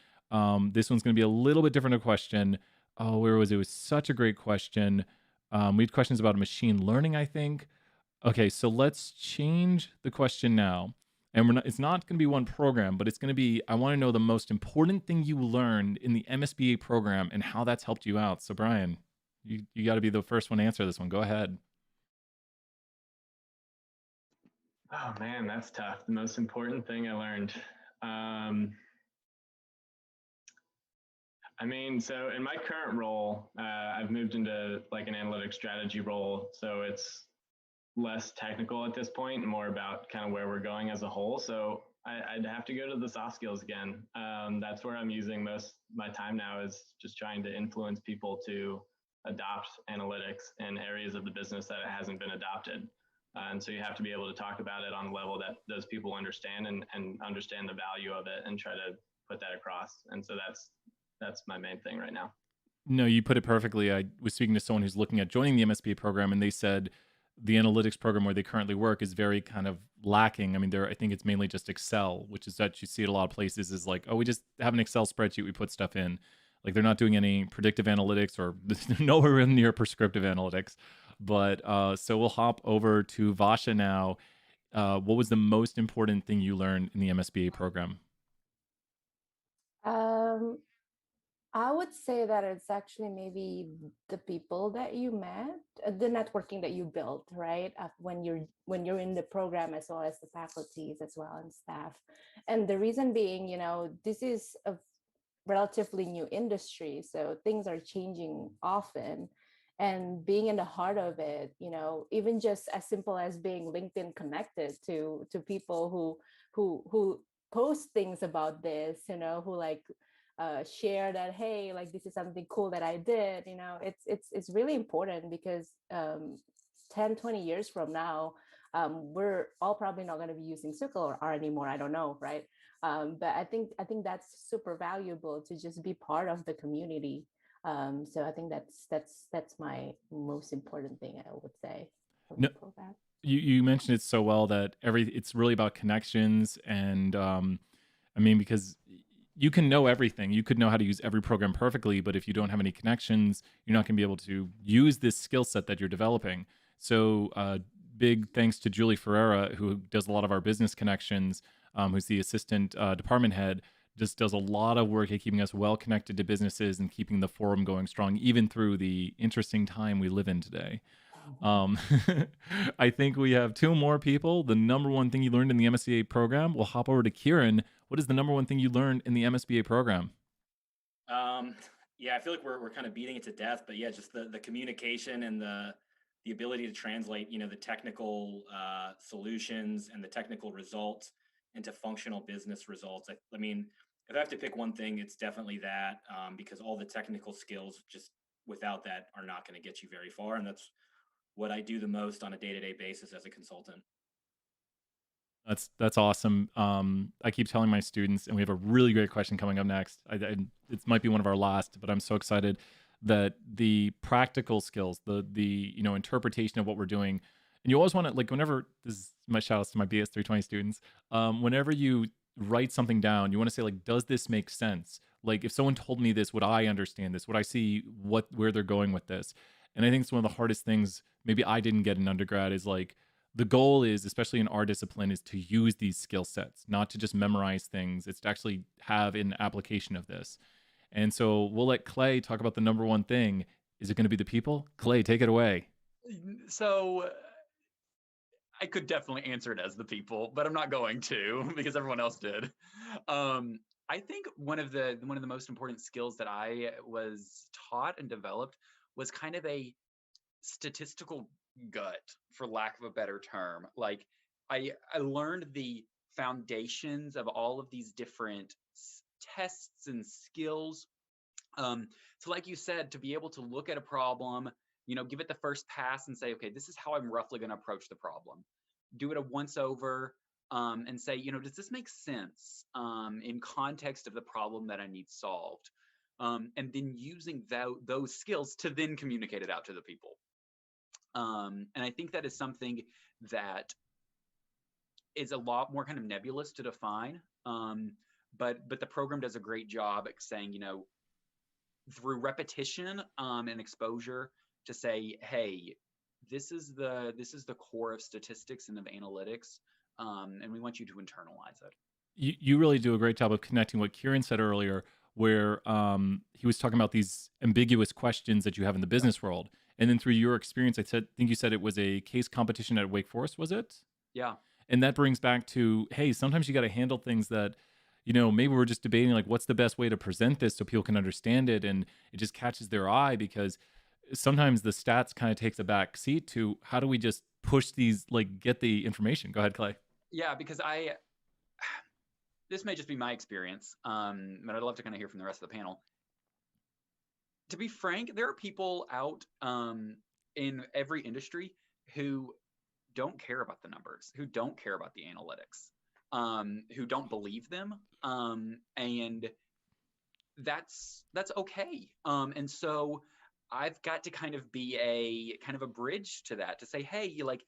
This one's going to be a little bit different a question. Oh, where was it? It was such a great question. We had questions about machine learning, I think. Okay, so let's change the question now. And it's not going to be one program, but it's going to be, I want to know the most important thing you learned in the MSBA program and how that's helped you out. So Brian, you got to be the first one to answer this one. Go ahead. Oh man, that's tough. The most important thing I learned. So in my current role, I've moved into like an analytics strategy role. So it's less technical at this point and more about kind of where we're going as a whole. So I'd have to go to the soft skills again. That's where I'm using most my time now, is just trying to influence people to adopt analytics in areas of the business that it hasn't been adopted. And so you have to be able to talk about it on a level that those people understand and understand the value of it and try to put that across. And so that's my main thing right now. No, you put it perfectly. I was speaking to someone who's looking at joining the MSBA program, and they said the analytics program where they currently work is very kind of lacking. I mean, I think it's mainly just Excel, which is that you see at a lot of places is like, oh, we just have an Excel spreadsheet, we put stuff in. Like they're not doing any predictive analytics or nowhere near prescriptive analytics. But so we'll hop over to Vasha now. What was the most important thing you learned in the MSBA program? I would say that it's actually maybe the people that you met, the networking that you built, right? When you're in the program, as well as the faculties as well and staff. And the reason being, this is a relatively new industry, so things are changing often. And being in the heart of it, even just as simple as being LinkedIn connected to people who post things about this, who like share that, hey, like this is something cool that I did. It's really important because 10-20 years from now, we're all probably not going to be using SQL or R anymore. I don't know, right? But I think that's super valuable to just be part of the community. So I think that's my most important thing, I would say, from the program. You mentioned it so well that it's really about connections, and because you can know everything. You could know how to use every program perfectly, but if you don't have any connections, you're not going to be able to use this skill set that you're developing. So, big thanks to Julie Ferreira, who does a lot of our business connections, who's the assistant department head, just does a lot of work at keeping us well connected to businesses and keeping the forum going strong, even through the interesting time we live in today. Um, I think we have two more people. The number one thing you learned in the MSBA program. We'll hop over to Kieran. What is the number one thing you learned in the MSBA program? Yeah, I feel like we're kind of beating it to death, but yeah, just the communication and the ability to translate, the technical solutions and the technical results into functional business results. I mean, if I have to pick one thing, it's definitely that, because all the technical skills just without that are not going to get you very far, and that's what I do the most on a day-to-day basis as a consultant. That's awesome. I keep telling my students, and we have a really great question coming up next. It might be one of our last, but I'm so excited that the practical skills, the interpretation of what we're doing, and you always want to, like, whenever this is my shout outs to my BS 320 students, whenever you write something down, you want to say, like, does this make sense? Like, if someone told me this, would I understand this? Would I see where they're going with this? And I think it's one of the hardest things maybe I didn't get in undergrad is like the goal is, especially in our discipline, is to use these skill sets, not to just memorize things. It's to actually have an application of this. And so we'll let Clay talk about the number one thing. Is it going to be the people? Clay, take it away. So I could definitely answer it as the people, but I'm not going to because everyone else did. I think one of the most important skills that I was taught and developed was kind of a statistical gut, for lack of a better term. Like I learned the foundations of all of these different tests and skills. So like you said, to be able to look at a problem, give it the first pass and say, okay, this is how I'm roughly going to approach the problem. Do it a once over, and say, does this make sense in context of the problem that I need solved? And then using those skills to then communicate it out to the people. And I think that is something that is a lot more kind of nebulous to define. But the program does a great job at saying, through repetition and exposure, to say, hey, this is the core of statistics and of analytics, and we want you to internalize it. You really do a great job of connecting what Kieran said earlier, where he was talking about these ambiguous questions that you have in the business world. And then through your experience, think you said it was a case competition at Wake Forest, was it? Yeah. And that brings back to, hey, sometimes you got to handle things that, maybe we're just debating, like, what's the best way to present this so people can understand it, and it just catches their eye, because sometimes the stats kind of takes a back seat to how do we just push these, like, get the information. Go ahead, Clay. Yeah, because this may just be my experience, but I'd love to kind of hear from the rest of the panel. To be frank, there are people out in every industry who don't care about the numbers, who don't care about the analytics, who don't believe them, and that's okay. And so I've got to kind of be a bridge to that, to say, hey, like,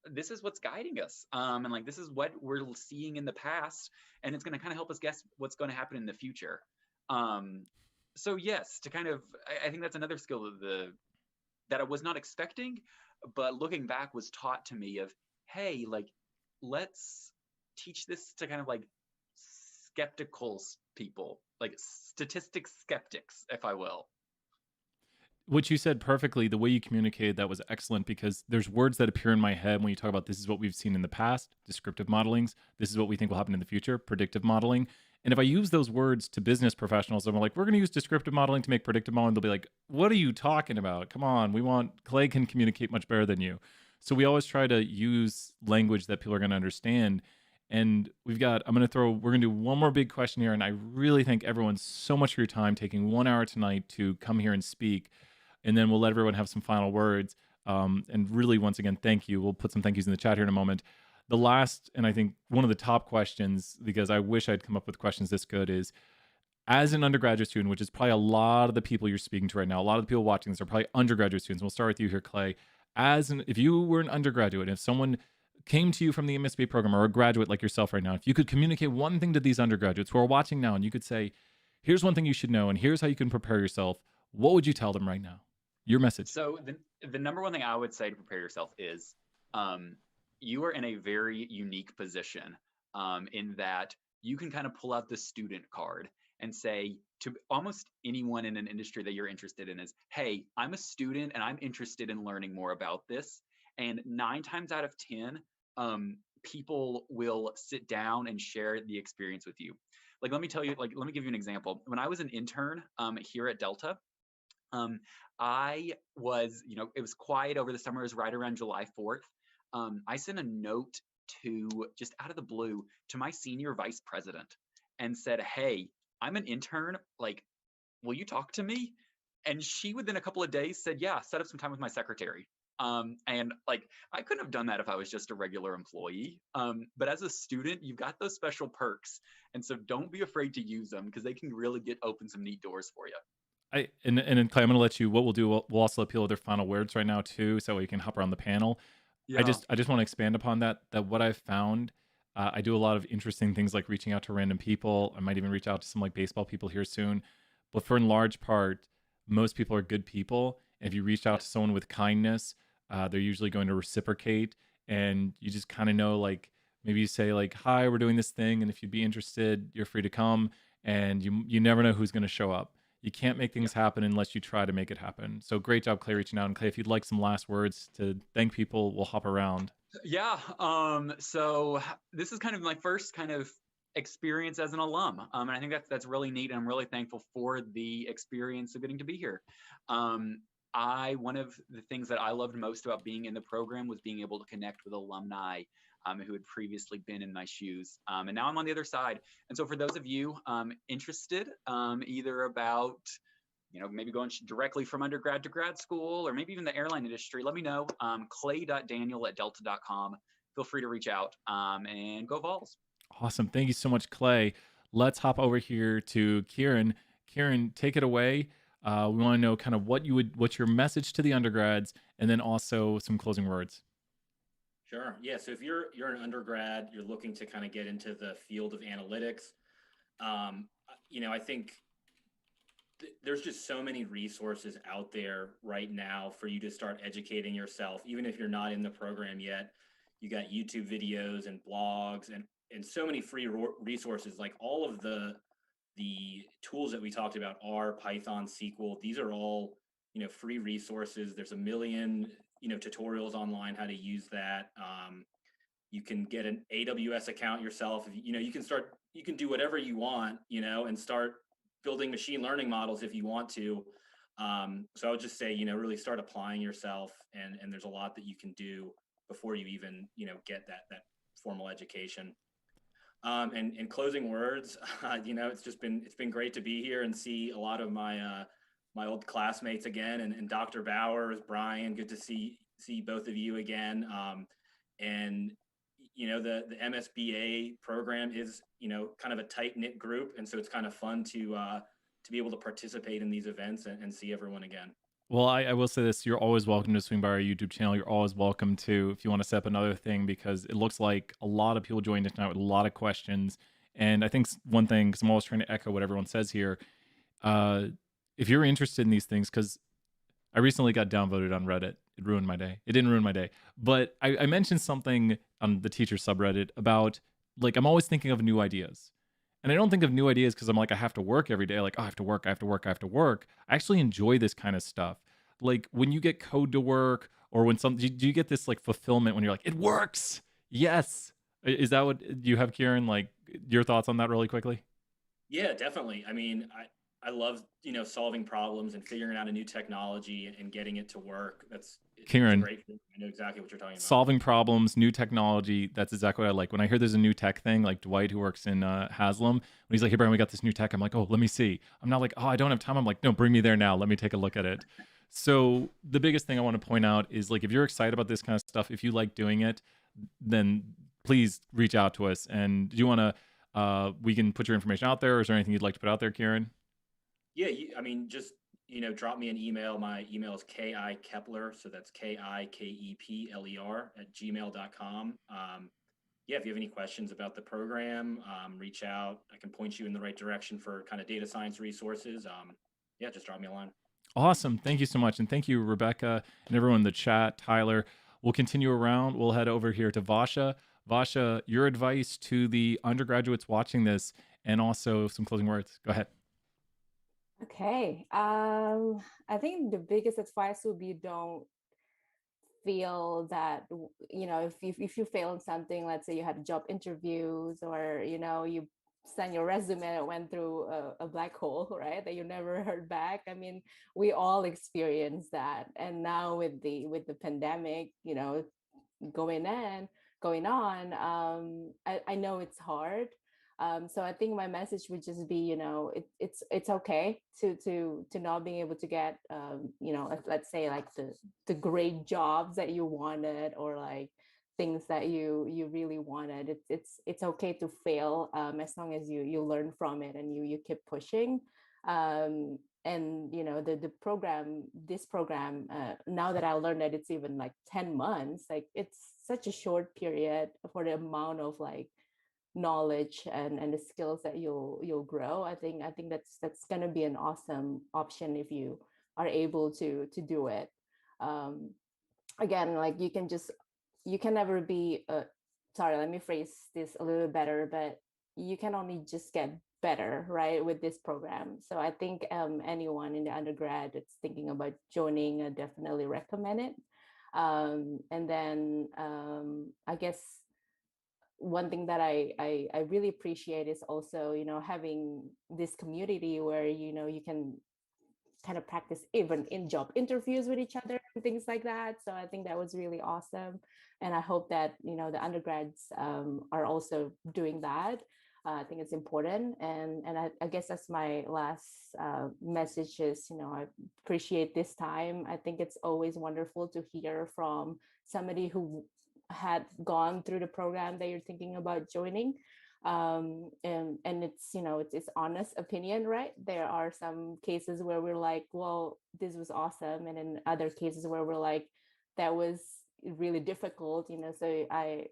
this is what's guiding us, and like this is what we're seeing in the past, and it's going to kind of help us guess what's going to happen in the future. So yes, to kind of, I think that's another skill that I was not expecting, but looking back was taught to me of, hey, like, let's teach this to kind of like skeptical people, like statistics skeptics, if I will. What you said perfectly, the way you communicated that was excellent, because there's words that appear in my head when you talk about this is what we've seen in the past, descriptive modelings, this is what we think will happen in the future, predictive modeling. And if I use those words to business professionals, I'm like, we're going to use descriptive modeling to make predictive modeling. They'll be like, what are you talking about? Come on, Clay can communicate much better than you. So we always try to use language that people are going to understand. And we're going to do one more big question here. And I really thank everyone so much for your time, taking 1 hour tonight to come here and speak. And then we'll let everyone have some final words. And really, once again, thank you. We'll put some thank yous in the chat here in a moment. The last, and I think one of the top questions, because I wish I'd come up with questions this good, is, as an undergraduate student, which is probably a lot of the people you're speaking to right now, a lot of the people watching this are probably undergraduate students. We'll start with you here, Clay. If you were an undergraduate, if someone came to you from the MSBA program or a graduate like yourself right now, if you could communicate one thing to these undergraduates who are watching now and you could say, here's one thing you should know and here's how you can prepare yourself, what would you tell them right now? Your message. So the number one thing I would say to prepare yourself is you are in a very unique position in that you can kind of pull out the student card and say to almost anyone in an industry that you're interested in is, hey, I'm a student and I'm interested in learning more about this. And 9 times out of 10, people will sit down and share the experience with you. Like, let me tell you, like, let me give you an example. When I was an intern here at Delta, I was, it was quiet over the summer. It was right around July 4th. I sent a note to just out of the blue to my senior vice president and said, hey, I'm an intern. Like, will you talk to me? And she within a couple of days said, yeah, set up some time with my secretary. And like, I couldn't have done that if I was just a regular employee. But as a student, you've got those special perks. And so don't be afraid to use them because they can really open some neat doors for you. And then Clay, I'm gonna let you. What we'll do, we'll also appeal their final words right now too, so you can hop around the panel. Yeah. I just want to expand upon that. That what I've found, I do a lot of interesting things like reaching out to random people. I might even reach out to some like baseball people here soon. But for in large part, most people are good people. And if you reach out to someone with kindness, they're usually going to reciprocate. And you just kind of know, like maybe you say like, "Hi, we're doing this thing, and if you'd be interested, you're free to come." And you never know who's going to show up. You can't make things happen unless you try to make it happen. So great job, Clay, reaching out. And Clay, if you'd like some last words to thank people, we'll hop around. Yeah. So this is kind of my first kind of experience as an alum. And I think that's really neat. And I'm really thankful for the experience of getting to be here. One of the things that I loved most about being in the program was being able to connect with alumni who had previously been in my shoes. And now I'm on the other side. And so for those of you interested, either about, maybe going directly from undergrad to grad school, or maybe even the airline industry, let me know. clay.daniel@delta.com. Feel free to reach out and go Vols. Awesome. Thank you so much, Clay. Let's hop over here to Kieran. Kieran, take it away. We want to know kind of what's your message to the undergrads, and then also some closing words. Sure. Yeah. So if you're an undergrad, you're looking to kind of get into the field of analytics. I think there's just so many resources out there right now for you to start educating yourself. Even if you're not in the program yet, you got YouTube videos and blogs and so many free resources. Like all of the tools that we talked about, R, Python, SQL, these are all free resources. There's a million tutorials online how to use that. You can get an AWS account yourself. You can do whatever you want, and start building machine learning models if you want to. So I would just say, really start applying yourself, and there's a lot that you can do before you even, get that formal education. And closing words, it's been great to be here and see a lot of my old classmates again, and Dr. Bowers, Brian, good to see both of you again. And the MSBA program is kind of a tight knit group, and so it's kind of fun to be able to participate in these events and see everyone again. Well, I will say this: you're always welcome to swing by our YouTube channel. You're always welcome to, if you want to set up another thing, because it looks like a lot of people joined us tonight with a lot of questions. And I think one thing, because I'm always trying to echo what everyone says here, if you're interested in these things, because I recently got downvoted on Reddit. It ruined my day. It didn't ruin my day. But I mentioned something on the teacher subreddit about, like, I'm always thinking of new ideas. And I don't think of new ideas because I'm like, I have to work every day. Like, oh, I have to work. I actually enjoy this kind of stuff. Like when you get code to work, or when do you get this like fulfillment when you're like, it works? Yes. Is that what you have, Kieran? Like your thoughts on that really quickly? Yeah, definitely. I mean, I love, solving problems and figuring out a new technology and getting it to work. Kieran, great. I know exactly what you're talking about. Solving problems, new technology. That's exactly what I like. When I hear there's a new tech thing, like Dwight, who works in Haslam, when he's like, hey, Brian, we got this new tech. I'm like, oh, let me see. I'm not like, oh, I don't have time. I'm like, no, bring me there now. Let me take a look at it. So the biggest thing I want to point out is, like, if you're excited about this kind of stuff, if you like doing it, then please reach out to us. And do you want to, we can put your information out there, or is there anything you'd like to put out there, Kieran? Yeah, just drop me an email. My email is KIKepler. So that's KIKEPLER @gmail.com. Yeah, if you have any questions about the program, reach out. I can point you in the right direction for kind of data science resources. Yeah, just drop me a line. Awesome. Thank you so much. And thank you, Rebecca, and everyone in the chat. Tyler, we'll continue around. We'll head over here to Vasha. Vasha, your advice to the undergraduates watching this, and also some closing words. Go ahead. Okay. I think the biggest advice would be don't feel that, if you fail in something, let's say you had job interviews, or you send your resume and it went through a black hole, right, that you never heard back. I mean, we all experience that. And now with the pandemic, going in going on, I know it's hard. So I think my message would just be, it's okay to not being able to get, let's say, like the great jobs that you wanted, or like things that you really wanted. It's okay to fail, as long as you learn from it and you keep pushing. And this program, now that I learned that it's even like 10 months, like it's such a short period for the amount of like knowledge and the skills that you'll grow. I think that's going to be an awesome option if you are able to do it. um Again, like you can never be sorry, let me phrase this a little better, but you can only just get better, right, with this program. So I think anyone in the undergrad that's thinking about joining, I definitely recommend it. And then I guess one thing that I really appreciate is also, having this community where, you can kind of practice even in job interviews with each other and things like that. So I think that was really awesome. And I hope that, the undergrads are also doing that. I think it's important. And I guess that's my last message is, I appreciate this time. I think it's always wonderful to hear from somebody who had gone through the program that you're thinking about joining. And it's, it's honest opinion, right? There are some cases where we're like, well, this was awesome, and in other cases where we're like, that was really difficult. So I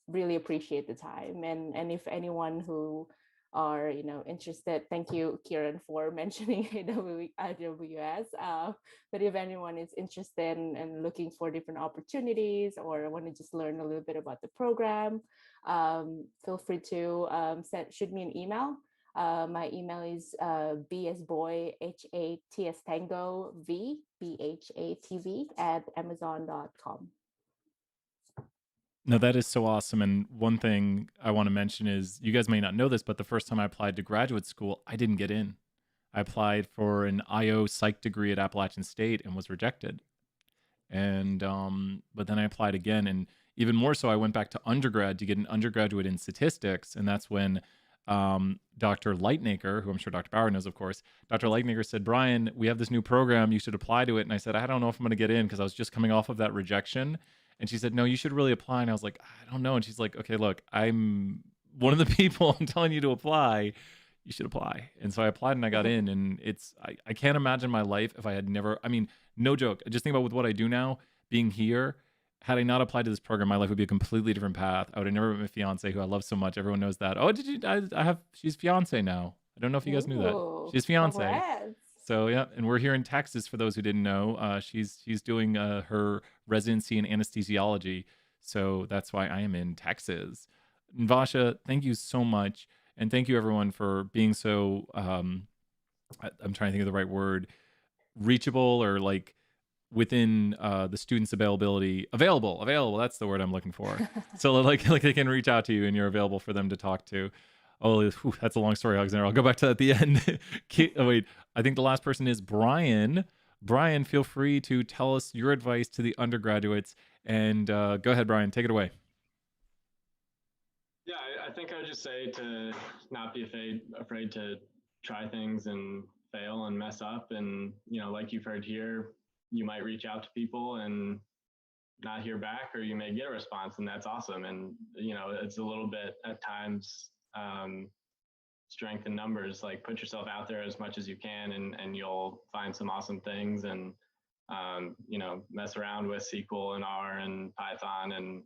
really appreciate the time. And if anyone who are, interested, thank you, Kieran, for mentioning AWS. But if anyone is interested in looking for different opportunities, or want to just learn a little bit about the program, feel free to shoot me an email. My email is bsboy, HATS Tango V, BHATV @amazon.com. No, that is so awesome. And one thing I want to mention is, you guys may not know this, but the first time I applied to graduate school, I didn't get in. I applied for an IO psych degree at Appalachian State and was rejected. And but then I applied again, and even more so, I went back to undergrad to get an undergraduate in statistics, and that's when Dr. Lightnaker, who I'm sure Dr. Bauer knows, of course, Dr. Lightnaker said, "Brian, we have this new program. You should apply to it." And I said, "I don't know if I'm going to get in," because I was just coming off of that rejection. And she said, "No, you should really apply." And I was like, "I don't know." And she's like, "Okay, look, I'm one of the people I'm telling you to apply. You should apply." And so I applied and I got in, and I can't imagine my life if I had never, I mean, no joke. Just think about with what I do now, being here. Had I not applied to this program, my life would be a completely different path. I would have never met my fiance, who I love so much. Everyone knows that. Oh, did you? She's fiance now. I don't know if you guys knew that. She's fiance. Congrats. So yeah, and we're here in Texas for those who didn't know. She's doing her residency in anesthesiology, so that's why I am in Texas. And Vasha, thank you so much, and thank you everyone for being so. I'm trying to think of the right word, reachable, or like within the students' available. That's the word I'm looking for. So like they can reach out to you and you're available for them to talk to. Oh, whew, that's a long story, Alexander. I'll go back to that at the end. Oh, wait, I think the last person is Brian. Brian, feel free to tell us your advice to the undergraduates. And go ahead, Brian, take it away. Yeah, I think I would just say to not be afraid to try things and fail and mess up. And, like you've heard here, you might reach out to people and not hear back, or you may get a response, and that's awesome. And, it's a little bit at times strength in numbers. Like, put yourself out there as much as you can, and you'll find some awesome things. And you know, mess around with SQL and R and Python and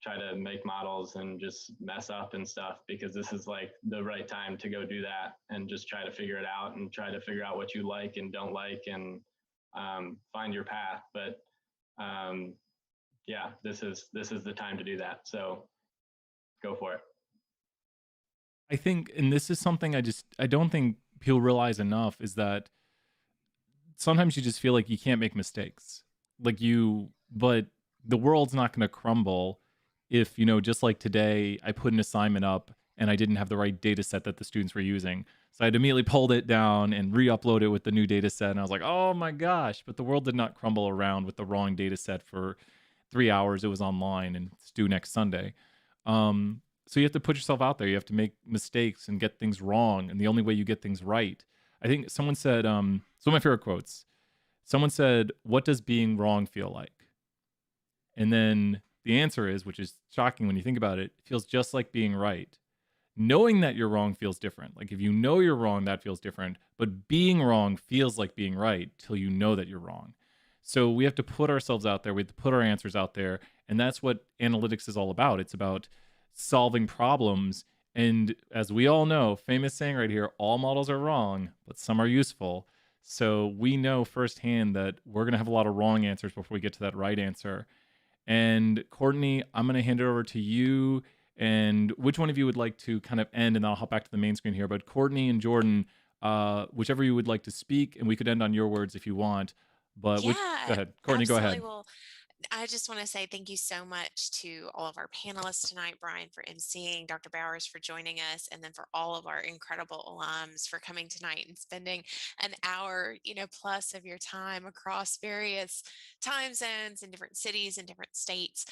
try to make models and just mess up and stuff, because this is like the right time to go do that and just try to figure it out and try to figure out what you like and don't like, and find your path. But yeah, this is the time to do that. So go for it. I think, and this is something I don't think people realize enough, is that sometimes you just feel like you can't make mistakes. But the world's not going to crumble if, just like today, I put an assignment up and I didn't have the right data set that the students were using. So I'd immediately pulled it down and re-upload it with the new data set. And I was like, oh my gosh, but the world did not crumble around with the wrong data set for 3 hours. It was online and it's due next Sunday. So you have to put yourself out there. You have to make mistakes and get things wrong. And the only way you get things right, I think someone said, some of my favorite quotes, someone said, what does being wrong feel like? And then the answer is, which is shocking when you think about it, feels just like being right. Knowing that you're wrong feels different. Like, if you know you're wrong, that feels different. But being wrong feels like being right till you know that you're wrong. So we have to put ourselves out there. We have to put our answers out there. And that's what analytics is all about. It's about solving problems. And as we all know, famous saying right here, all models are wrong, but some are useful. So we know firsthand that we're going to have a lot of wrong answers before we get to that right answer. And Courtney, I'm going to hand it over to you. And which one of you would like to kind of end, and I'll hop back to the main screen here. But Courtney and Jordan, whichever you would like to speak, and we could end on your words if you want. But go ahead. Courtney, go ahead. Well, I just want to say thank you so much to all of our panelists tonight, Brian for emceeing, Dr. Bowers for joining us, and then for all of our incredible alums for coming tonight and spending an hour, plus of your time across various time zones in different cities and different states.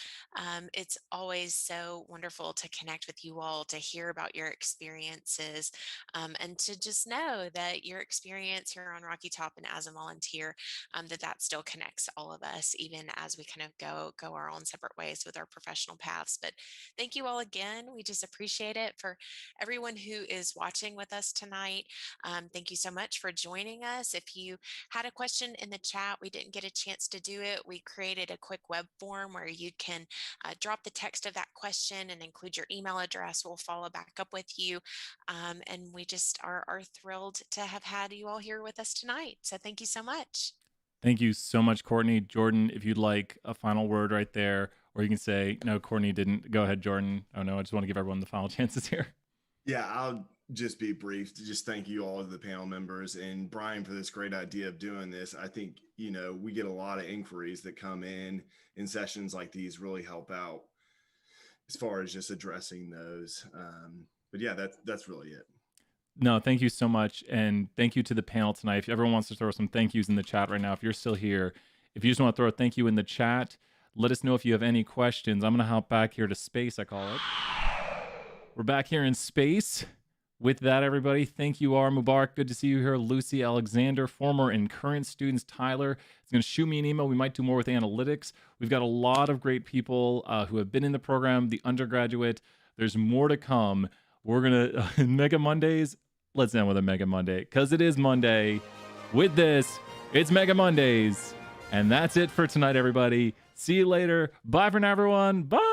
It's always so wonderful to connect with you all, to hear about your experiences, and to just know that your experience here on Rocky Top and as a volunteer, that still connects all of us, even as we kind of go our own separate ways with our professional paths. But thank you all again. We just appreciate it. For everyone who is watching with us tonight, thank you so much for joining us. If you had a question in the chat, we didn't get a chance to do it. We created a quick web form where you can drop the text of that question and include your email address. We'll follow back up with you. And we just are thrilled to have had you all here with us tonight. So thank you so much. Thank you so much, Courtney. Jordan, if you'd like a final word right there, or you can say, no, Courtney didn't. Go ahead, Jordan. Oh, no, I just want to give everyone the final chances here. Yeah, I'll just be brief to just thank you all of the panel members and Brian for this great idea of doing this. I think, we get a lot of inquiries that come in sessions like these really help out as far as just addressing those. But yeah, that's really it. No, thank you so much. And thank you to the panel tonight. If everyone wants to throw some thank yous in the chat right now, if you're still here, if you just want to throw a thank you in the chat, let us know if you have any questions. I'm going to hop back here to space, I call it. We're back here in space. With that, everybody, thank you, R. Mubarak. Good to see you here. Lucy, Alexander, former and current students. Tyler is going to shoot me an email. We might do more with analytics. We've got a lot of great people who have been in the program, the undergraduate. There's more to come. We're going to, Mega Mondays, let's end with a Mega Monday, because it is Monday. With this, it's Mega Mondays. And that's it for tonight, everybody. See you later. Bye for now, everyone. Bye.